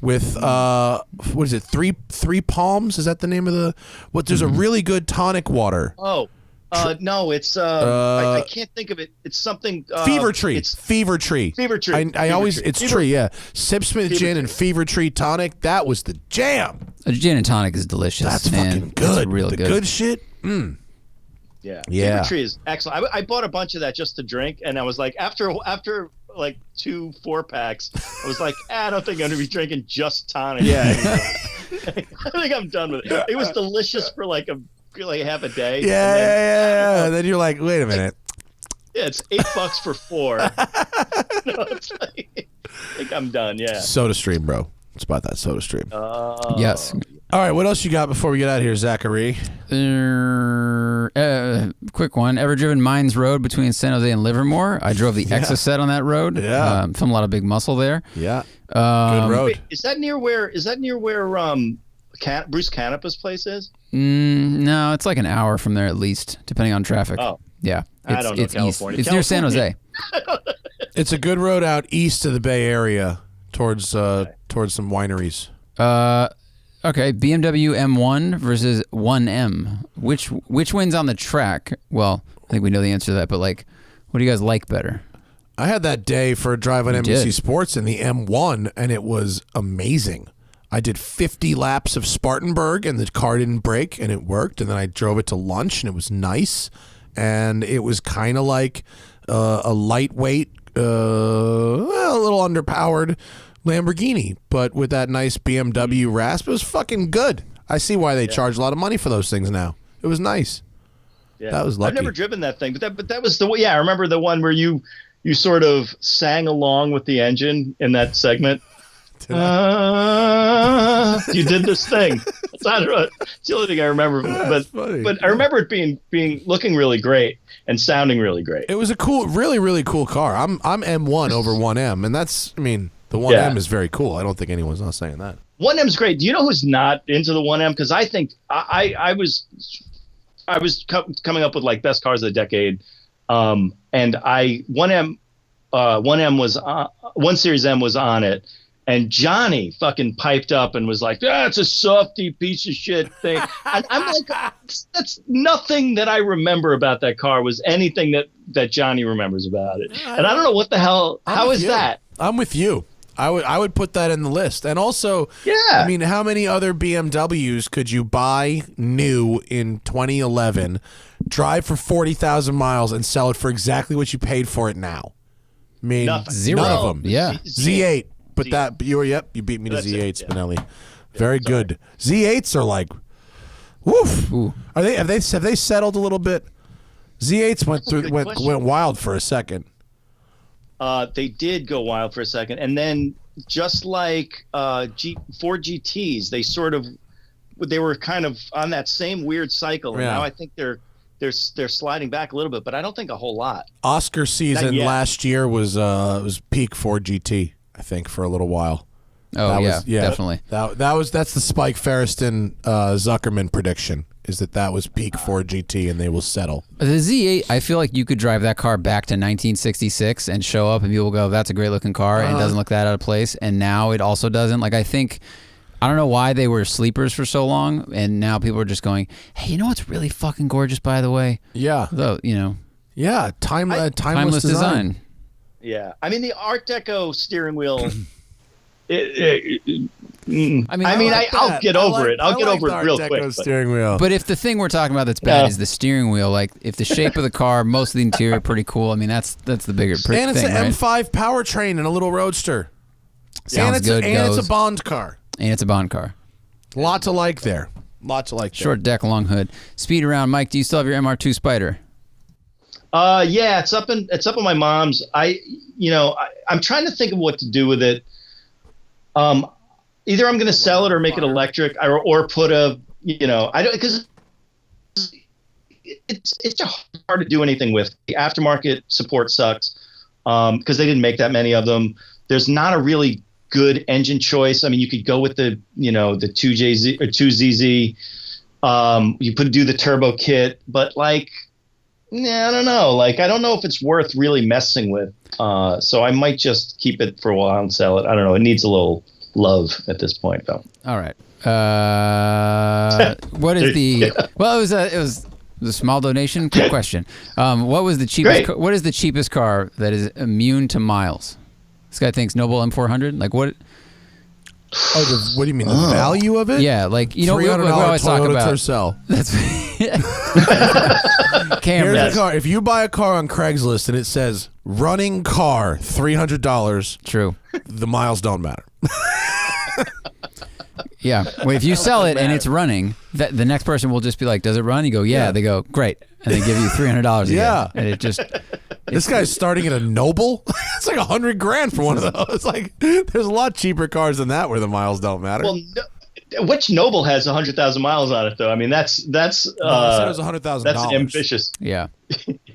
with what is it? Three Palms? Is that the name of the? What? There's a really good tonic water. Oh. No, it's I can't think of it. It's something Fever Tree. It's Fever Tree. Fever Tree. It's tree. Yeah, Sipsmith gin and Fever Tree tonic. That was the jam. A gin and tonic is delicious. That's fucking good. That's real good shit. Yeah. Fever Tree is excellent. I bought a bunch of that just to drink, and I was like, after like 2 4-packs, I was like, I don't think I'm gonna be drinking just tonic. Yeah. I think I'm done with it. It was delicious for like half a day. Yeah. And then you're like, wait a minute. Yeah, it's $8 for 4. No, it's like, I think I'm done. Yeah. SodaStream, bro. It's about that SodaStream. Yes. All right. What else you got before we get out of here, Zachary? Quick one. Ever driven Mines Road between San Jose and Livermore? I drove the Exocet on that road. Yeah. Filmed a lot of big muscle there. Yeah. Good road. Wait, is that near where Bruce Canepa's place is? No, it's like an hour from there at least, depending on traffic. Oh. Yeah. I don't know California. It's near San Jose. It's a good road out east of the Bay Area towards some wineries. Okay, BMW M1 versus 1M. Which wins on the track? Well, I think we know the answer to that, but like, what do you guys like better? I had that day for a drive on NBC did. Sports in the M1, and it was amazing. I did 50 laps of Spartanburg, and the car didn't break, and it worked. And then I drove it to lunch, and it was nice. And it was kind of like a lightweight, a little underpowered Lamborghini, but with that nice BMW rasp. It was fucking good. I see why they charge a lot of money for those things now. It was nice. Yeah. That was lucky. I've never driven that thing, but that was the way. Yeah, I remember the one where you sort of sang along with the engine in that segment. You did this thing. It's the only thing I remember. But I remember it being looking really great and sounding really great. It was a cool, really, really cool car. I'm M1 over 1M, and that's, I mean, the 1M is very cool. I don't think anyone's not saying that. 1M's great. Do you know who's not into the 1M? Because I think I was coming up with like best cars of the decade, and 1M was 1 Series M was on it. And Johnny fucking piped up and was like, "That's a softy piece of shit thing." And I'm like, that's nothing that I remember about that car was anything that Johnny remembers about it. And I don't know what the hell. How is that? I'm with you. I would put that in the list. And also, I mean, how many other BMWs could you buy new in 2011, drive for 40,000 miles, and sell it for exactly what you paid for it now? I mean, zero. None of them. Yeah. Z8. But you beat me to Z8, Spinelli. Very good. Z8s are like, woof. Ooh. Have they settled a little bit? Z8s went wild for a second. They did go wild for a second, and then just like Ford GTs, they were kind of on that same weird cycle, and now I think they're sliding back a little bit, but I don't think a whole lot. Oscar season last year was peak Ford GT. I think for a little while. Oh, definitely. That's the Spike Ferriston Zuckerman prediction, is that was peak Ford GT and they will settle. The Z8, I feel like you could drive that car back to 1966 and show up and people go, "That's a great looking car," and it doesn't look that out of place. And now it also doesn't. Like, I think I don't know why they were sleepers for so long, and now people are just going, hey, you know what's really fucking gorgeous, by the way? Yeah. Though, Yeah, timeless design. Yeah. I mean, the Art Deco steering wheel... I'll get over it. I'll get over it real quick. Steering wheel. But if the thing we're talking about that's bad is the steering wheel, like if the shape of the car, most of the interior pretty cool. I mean, that's the bigger thing, and it's an right? M5 powertrain and a little roadster. Sounds good. And it's a Bond car. And it's a Bond car. Lots to like there. Short deck, long hood. Speed around. Mike, do you still have your MR2 Spider? Yeah, it's up in my mom's. I'm trying to think of what to do with it. Either I'm going to sell it or make it electric, or put because it's just hard to do anything with. The aftermarket support sucks because they didn't make that many of them. There's not a really good engine choice. I mean, you could go with the 2JZ or 2ZZ. You could do the turbo kit, but I don't know. I don't know if it's worth really messing with. So I might just keep it for a while and sell it. I don't know. It needs a little love at this point, though. All right. What is the? Well, it was a small donation. Quick question. What was the cheapest? What is the cheapest car that is immune to miles? This guy thinks Noble M400. Like what? Oh, what do you mean? The value of it? Yeah, we $300 always talk Toyota about. Tercel. That's Here's a car. If you buy a car on Craigslist and it says running car $300, true. The miles don't matter. Yeah. Well, if you sell it and it's running, the next person will just be like, "Does it run?" You go, "Yeah." They go, "Great," and they give you $300. Yeah. And it just. This guy's starting at a Noble. It's like $100,000 for one of those. There's a lot cheaper cars than that where the miles don't matter. Well, which Noble has 100,000 miles on it, though? I mean, that's it was $100,000. That's ambitious. Yeah.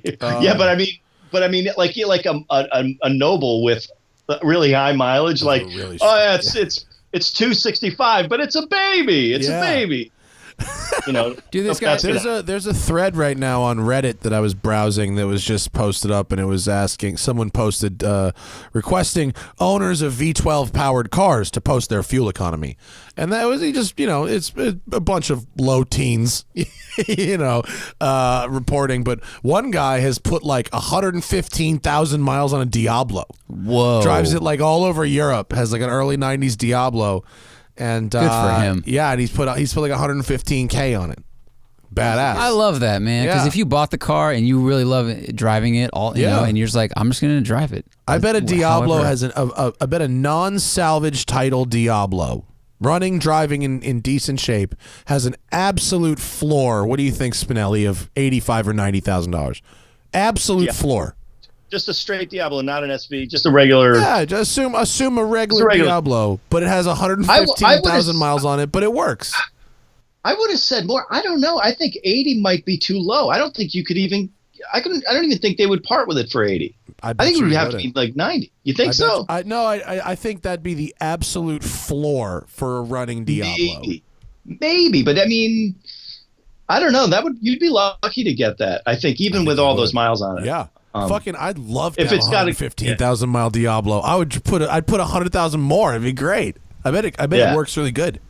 Yeah, but I mean, like a Noble with really high mileage, it's 265, but it's a baby. It's a baby. Dude, this guy. There's a thread right now on Reddit that I was browsing that was just posted up, and it was asking. Someone posted requesting owners of V12 powered cars to post their fuel economy, and that was it's a bunch of low teens, reporting. But one guy has put 115,000 miles on a Diablo. Whoa! Drives it all over Europe. Has an early '90s Diablo. And good for him. Yeah, and he's put 115K on it. Badass. I love that, man. Because if you bought the car and you really love driving it, and you're just like, I'm just gonna drive it. I bet a Diablo has I bet a non-salvage title Diablo, driving in decent shape, has an absolute floor. What do you think, Spinelli, of $85,000 or $90,000? Absolute floor. Just a straight Diablo, not an SV, just a regular. Yeah, just assume a regular Diablo, but it has 115,000 miles on it, but it works. I would have said more. I don't know. I think 80 might be too low. I don't think you could even. I don't even think they would part with it for 80. I think it would have to be 90. You think so? I think that'd be the absolute floor for a running Diablo. Maybe, but I mean, I don't know. You'd be lucky to get that. I think even with all those miles on it. Yeah. I'd love to if have it's a got 115,000 mile Diablo. I'd put 100,000 more. It'd be great. I bet it works really good.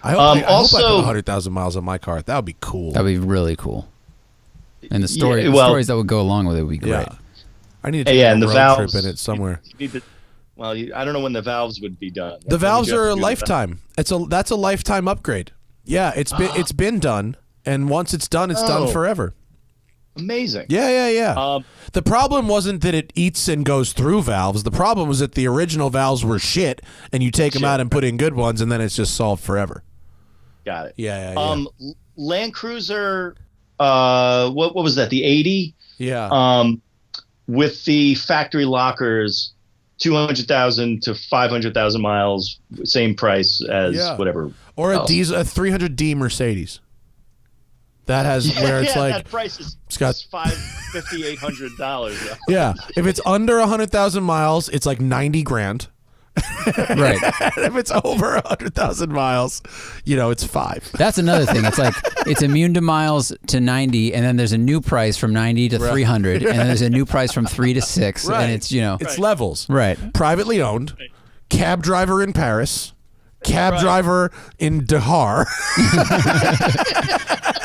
I hope I put 100,000 miles on my car. That would be cool. That'd be really cool. And the stories that would go along with it would be great. Yeah. I need to take a road trip in it somewhere. I don't know when the valves would be done. The valves are a lifetime. That's a lifetime upgrade. Yeah, it's been done, and once it's done, it's done forever. Amazing. Yeah. The problem wasn't that it eats and goes through valves. The problem was that the original valves were shit, and you take them out and put in good ones, and then it's just solved forever. Got it. Yeah. Land Cruiser, what was that? The 80? Yeah. With the factory lockers, 200,000 to 500,000 miles, same price as whatever. Or a 300D Mercedes. That has where it's that price is $550, $800. Yeah, if it's under 100,000 miles, it's like $90,000. Right. If it's over 100,000 miles, it's $5,000. That's another thing. It's it's immune to miles to 90, and then there's a new price from 90 to 300, and then there's a new price from 3 to 6, and it's it's levels. Right. Privately owned, cab driver in Paris, cab driver in Dahar.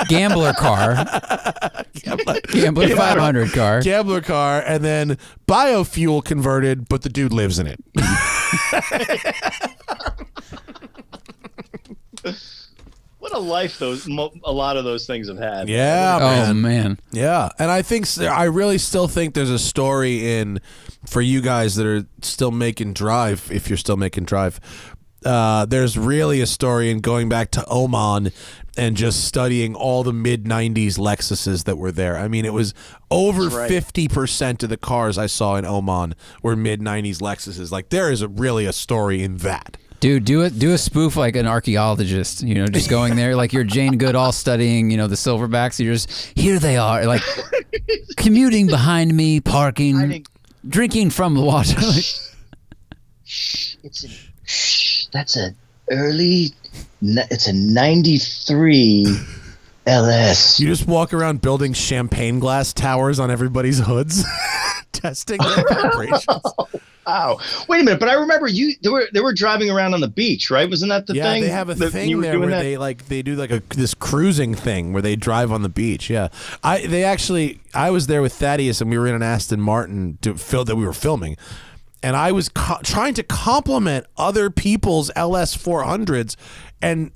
Gambler car. Gambler 500 car. Gambler car, and then biofuel converted, but the dude lives in it. What a life a lot of those things have had. Yeah, Oh man. Yeah, and I really still think there's a story for you guys that are still making drive, if you're still making drive. There's really a story in going back to Oman and just studying all the mid-90s Lexuses that were there. I mean, it was over 50% of the cars I saw in Oman were mid-90s Lexuses. Like, there is really a story in that. Dude, do a spoof like an archaeologist, just going there like you're Jane Goodall studying, the silverbacks. You're just, here they are, like commuting behind me, parking, drinking from the water. That's a early, it's a 93 LS. You just walk around building champagne glass towers on everybody's hoods, testing their vibrations. Wow. Wait a minute, but I remember they were driving around on the beach, right? Wasn't that the thing? Yeah, they have a thing there where they do like this cruising thing where they drive on the beach. Yeah. I was there with Thaddeus and we were in an Aston Martin that we were filming. And I was trying to compliment other people's LS 400s, and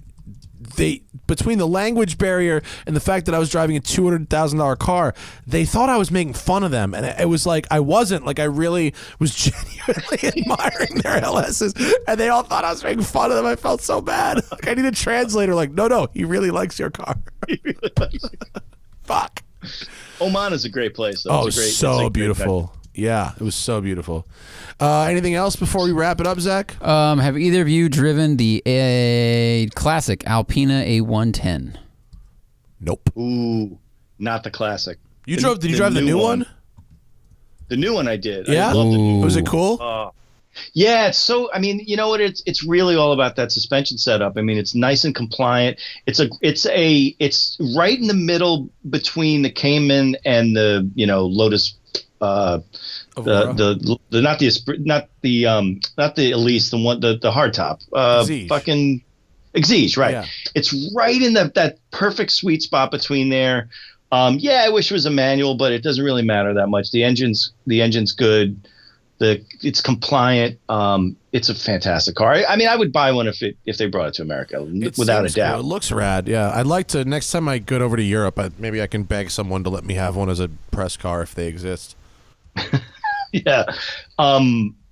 between the language barrier and the fact that I was driving a $200,000 car, they thought I was making fun of them, and it was like I wasn't. Like, I really was genuinely admiring their LSs, and they all thought I was making fun of them. I felt so bad. Like, I need a translator. Like, no, he really likes your car. He really likes your car. Fuck. Oman is a great place, though. Oh, so beautiful. Yeah, it was so beautiful. Anything else before we wrap it up, Zach? Have either of you driven the classic Alpina A110? Nope. Ooh, not the classic. Did you drive the new one? The new one I did. Yeah? I loved the new one. Was it cool? Yeah, it's so. I mean, you know what? It's really all about that suspension setup. I mean, it's nice and compliant. It's right in the middle between the Cayman and the Lotus. Not the Elise, the hardtop. Exige. Fucking Exige, right? Yeah. It's right in that perfect sweet spot between there. I wish it was a manual, but it doesn't really matter that much. The engine's good. It's compliant. It's a fantastic car. I mean, I would buy one if they brought it to America, without a doubt. Cool. It looks rad. Yeah, I'd like to. Next time I go over to Europe, maybe I can beg someone to let me have one as a press car if they exist. Yeah.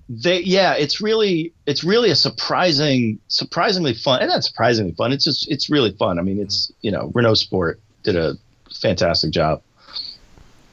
It's really a surprisingly fun, and not surprisingly fun. It's really fun. I mean, it's, Renault Sport did a fantastic job.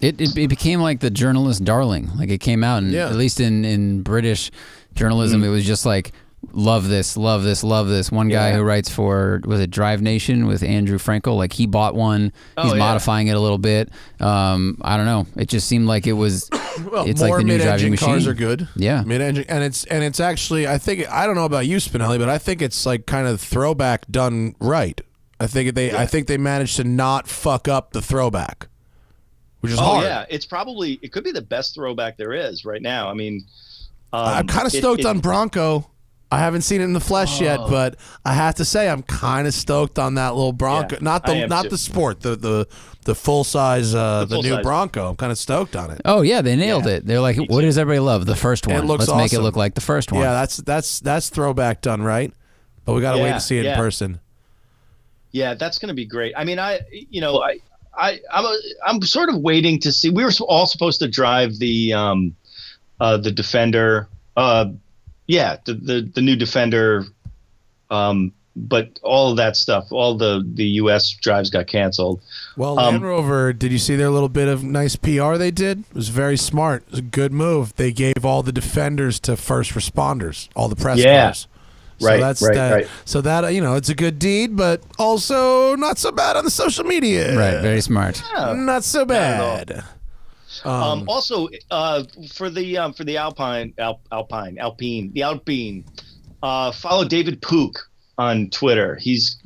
It became like the journalist darling. Like, it came out, and at least in British journalism, it was just like, love this, love this, love this. One guy who writes for, was it Drive Nation with Andrew Frankel? Like, he bought one. He's modifying it a little bit. I don't know. It just seemed like it was. It's like the new driving machine. Cars are good. Yeah, mid-engine, and it's actually. I don't know about you, Spinelli, but I think it's like kind of throwback done right. I think they managed to not fuck up the throwback, which is hard. Yeah, it could be the best throwback there is right now. I mean, I'm kind of stoked on Bronco. I haven't seen it in the flesh yet, but I have to say I'm kind of stoked on that little Bronco. Yeah, not the Sport, the full size, the new size. Bronco. I'm kind of stoked on it. Oh yeah, they nailed it. They're like, what does everybody love? The first one. Let's make it look like the first one. Yeah, that's throwback done right. But we got to wait to see it in person. Yeah, that's going to be great. I mean, I'm sort of waiting to see. We were all supposed to drive the Defender. The new Defender, but all of that stuff, all the U.S. drives got canceled. Well, Land Rover, did you see their little bit of nice PR they did? It was very smart. It was a good move. They gave all the Defenders to first responders, all the press cars. So right. So that, it's a good deed, but also not so bad on the social media. Right, very smart. Yeah, not so bad. Also, for the Alpine, follow David Pook on Twitter. He's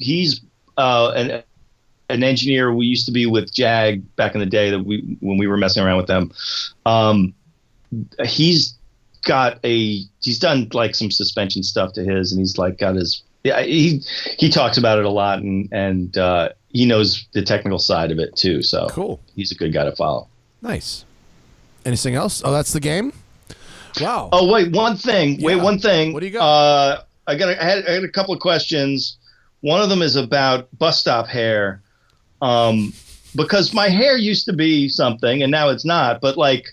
an engineer. We used to be with Jag back in the day when we were messing around with them. He's done like some suspension stuff to his, and he's like got his yeah, he talks about it a lot, and he knows the technical side of it too. So cool. He's a good guy to follow. Nice. Anything else? Oh, that's the game. Wow. Oh wait, one thing. Yeah. What do you got? I had a couple of questions. One of them is about bus stop hair, because my hair used to be something and now it's not. But like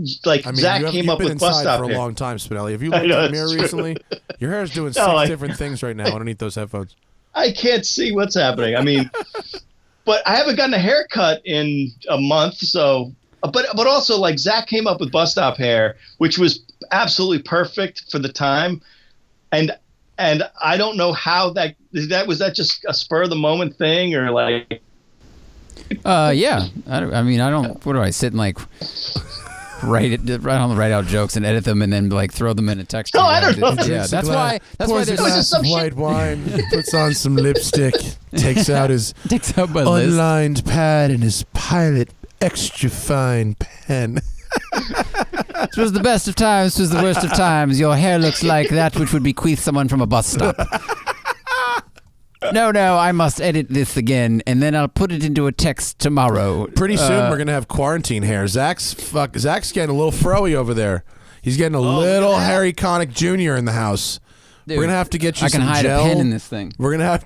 Zach came up with bus stop for a hair. long time, Spinelli. Have you looked in the mirror recently? Your hair is doing six different things right now underneath those headphones. I can't see what's happening. I mean, but I haven't gotten a haircut in a month, so. But also, like, Zach came up with bus stop hair, which was absolutely perfect for the time, and I don't know how that was that just a spur of the moment thing, or like. Yeah. I mean, I don't. What do I sit and like write out jokes and edit them and then like throw them in a text? No, I don't know. Yeah, that's why. That's why there's glass of white wine. Puts on some lipstick. Takes out my list. unlined pad and his pilot extra fine pen. This was the best of times. This was the worst of times. Your hair looks like that which would bequeath someone from a bus stop. No, I must edit this again, and then I'll put it into a text tomorrow. Pretty soon we're gonna have quarantine hair. Zach's getting a little froey over there. He's getting a little Harry Connick Jr. in the house. Dude, we're gonna have to get you I can some hide gel. a pen in this thing. We're gonna have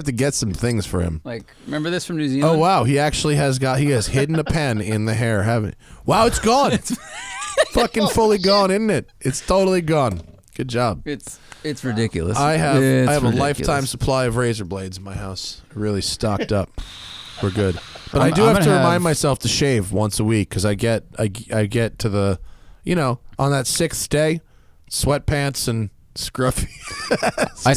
to get some things for him. Like, remember this from New Zealand? Oh wow, he has hidden a pen in the hair, haven't? Wow, it's gone. It's fucking fully gone, isn't it? It's totally gone. Good job. It's ridiculous. I have ridiculous. a lifetime supply of razor blades in my house. Really stocked up. We're good. But I do have to remind myself to shave once a week because I get to the, on that 6th day, sweatpants and scruffy. I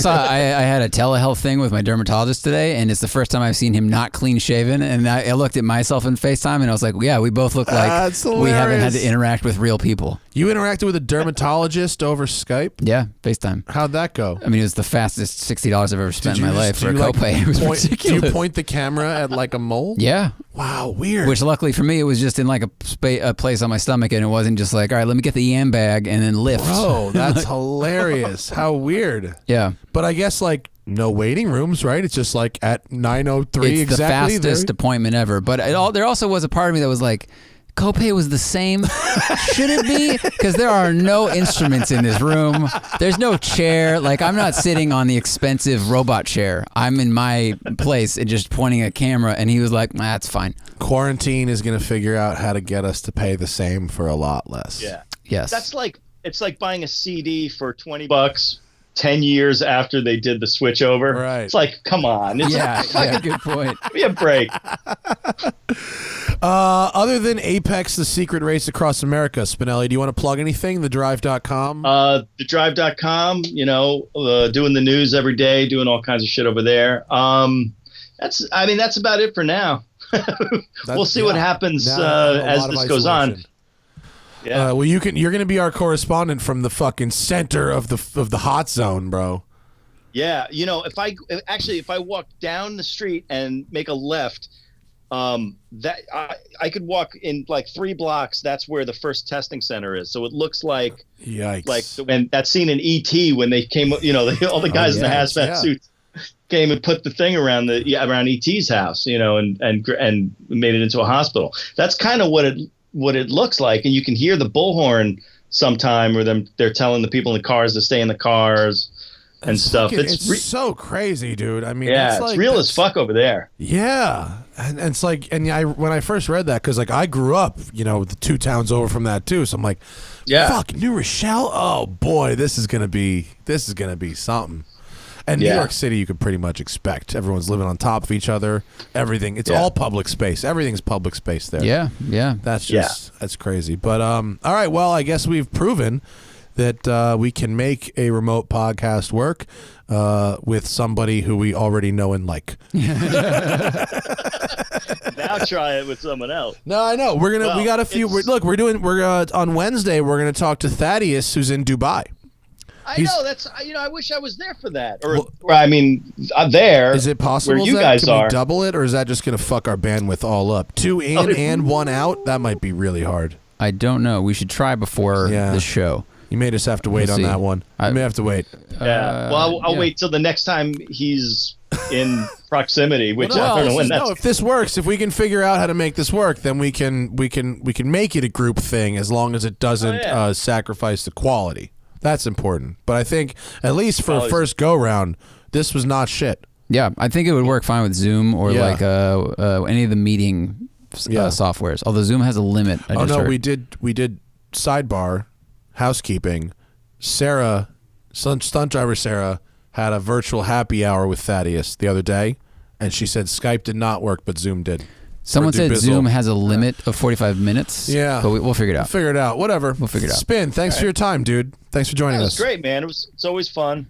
had a telehealth thing with my dermatologist today, and it's the first time I've seen him not clean shaven. And I looked at myself in FaceTime, and I was like, yeah, we both look like we haven't had to interact with real people. You interacted with a dermatologist over Skype? Yeah, FaceTime. How'd that go? I mean, it was the fastest $60 I've ever spent in my life for a copay. It was ridiculous. Do you point the camera at like a mole? Yeah. Wow, weird. Which luckily for me, it was just in like a place on my stomach, and it wasn't just like, all right, let me get the yam bag and then lift. Bro, that's hilarious. How weird. Yeah. But I guess like no waiting rooms, right? It's just like at 9:03 exactly. It's the fastest appointment ever. But there also was a part of me that was like, copay was the same. Should it be? Because there are no instruments in this room. There's no chair. Like, I'm not sitting on the expensive robot chair. I'm in my place and just pointing a camera. And he was like, that's fine. Quarantine is going to figure out how to get us to pay the same for a lot less. Yeah. Yes. It's like buying a CD for $20 10 years after they did the switch over. Right. It's like, come on. It's good point. Give me a break. Other than Apex, the secret race across America, Spinelli, do you want to plug anything? TheDrive.com? TheDrive.com, doing the news every day, doing all kinds of shit over there. That's about it for now. We'll see what happens as this goes on. Yeah. Well, you're going to be our correspondent from the fucking center of the hot zone, bro. Yeah, if I walk down the street and make a left, that I could walk in like 3 blocks. That's where the first testing center is. So it looks like, yikes. Like when that scene in E.T. when they came, all the guys in the hazmat suits came and put the thing around E.T.'s house, and made it into a hospital. That's kind of what it looks like, and you can hear the bullhorn sometime, or they're telling the people in the cars to stay in the cars and stuff. It's so crazy, dude. I mean, it's real as fuck over there. Yeah, and it's like, when I first read that, because like I grew up, the 2 towns over from that too, so I'm like, fuck, New Rochelle. Oh boy, this is gonna be something. And New York City, you could pretty much expect. Everyone's living on top of each other. Everything. It's all public space. Everything's public space there. Yeah. That's that's crazy. But all right. Well, I guess we've proven that we can make a remote podcast work with somebody who we already know and like. Now try it with someone else. No, I know. We got a few. We're on Wednesday. We're gonna talk to Thaddeus, who's in Dubai. I wish I was there for that. I'm there. Is it possible where you guys can are? We double it, or is that just going to fuck our bandwidth all up? 2 in and 1 out? That might be really hard. I don't know. We should try before the show. You made us have to wait We'll on see. that one. I may have to wait. Yeah. Well, I'll wait till the next time he's in proximity, which I don't know when that's. No, if this works, if we can figure out how to make this work, then we can make it a group thing as long as it doesn't sacrifice the quality. That's important. But I think at least for a first go round, this was not shit. Yeah, I think it would work fine with Zoom or like any of the meeting softwares. Although Zoom has a limit. We did sidebar housekeeping. Sarah, stunt driver Sarah, had a virtual happy hour with Thaddeus the other day, and she said Skype did not work, but Zoom did. Someone said Zoom has a limit of 45 minutes. Yeah, but we'll figure it out. We'll figure it out. Whatever. We'll figure it out. Spin. Thanks for your time, dude. Thanks for joining us. It was great, man. It's always fun.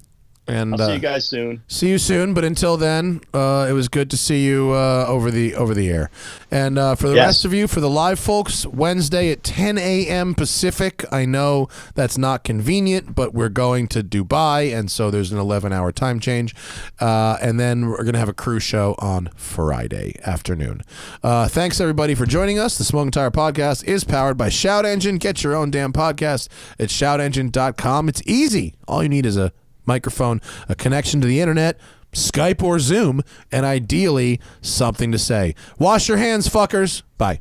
And I'll see you guys soon. See you soon. But until then, it was good to see you over the air. And for the rest of you, for the live folks, Wednesday at 10 a.m. Pacific. I know that's not convenient, but we're going to Dubai, and so there's an 11-hour time change. And then we're going to have a crew show on Friday afternoon. Thanks, everybody, for joining us. The Smoking Tire Podcast is powered by Shout Engine. Get your own damn podcast at shoutengine.com. It's easy. All you need is a microphone, a connection to the internet, Skype or Zoom, and ideally something to say. Wash your hands, fuckers. Bye.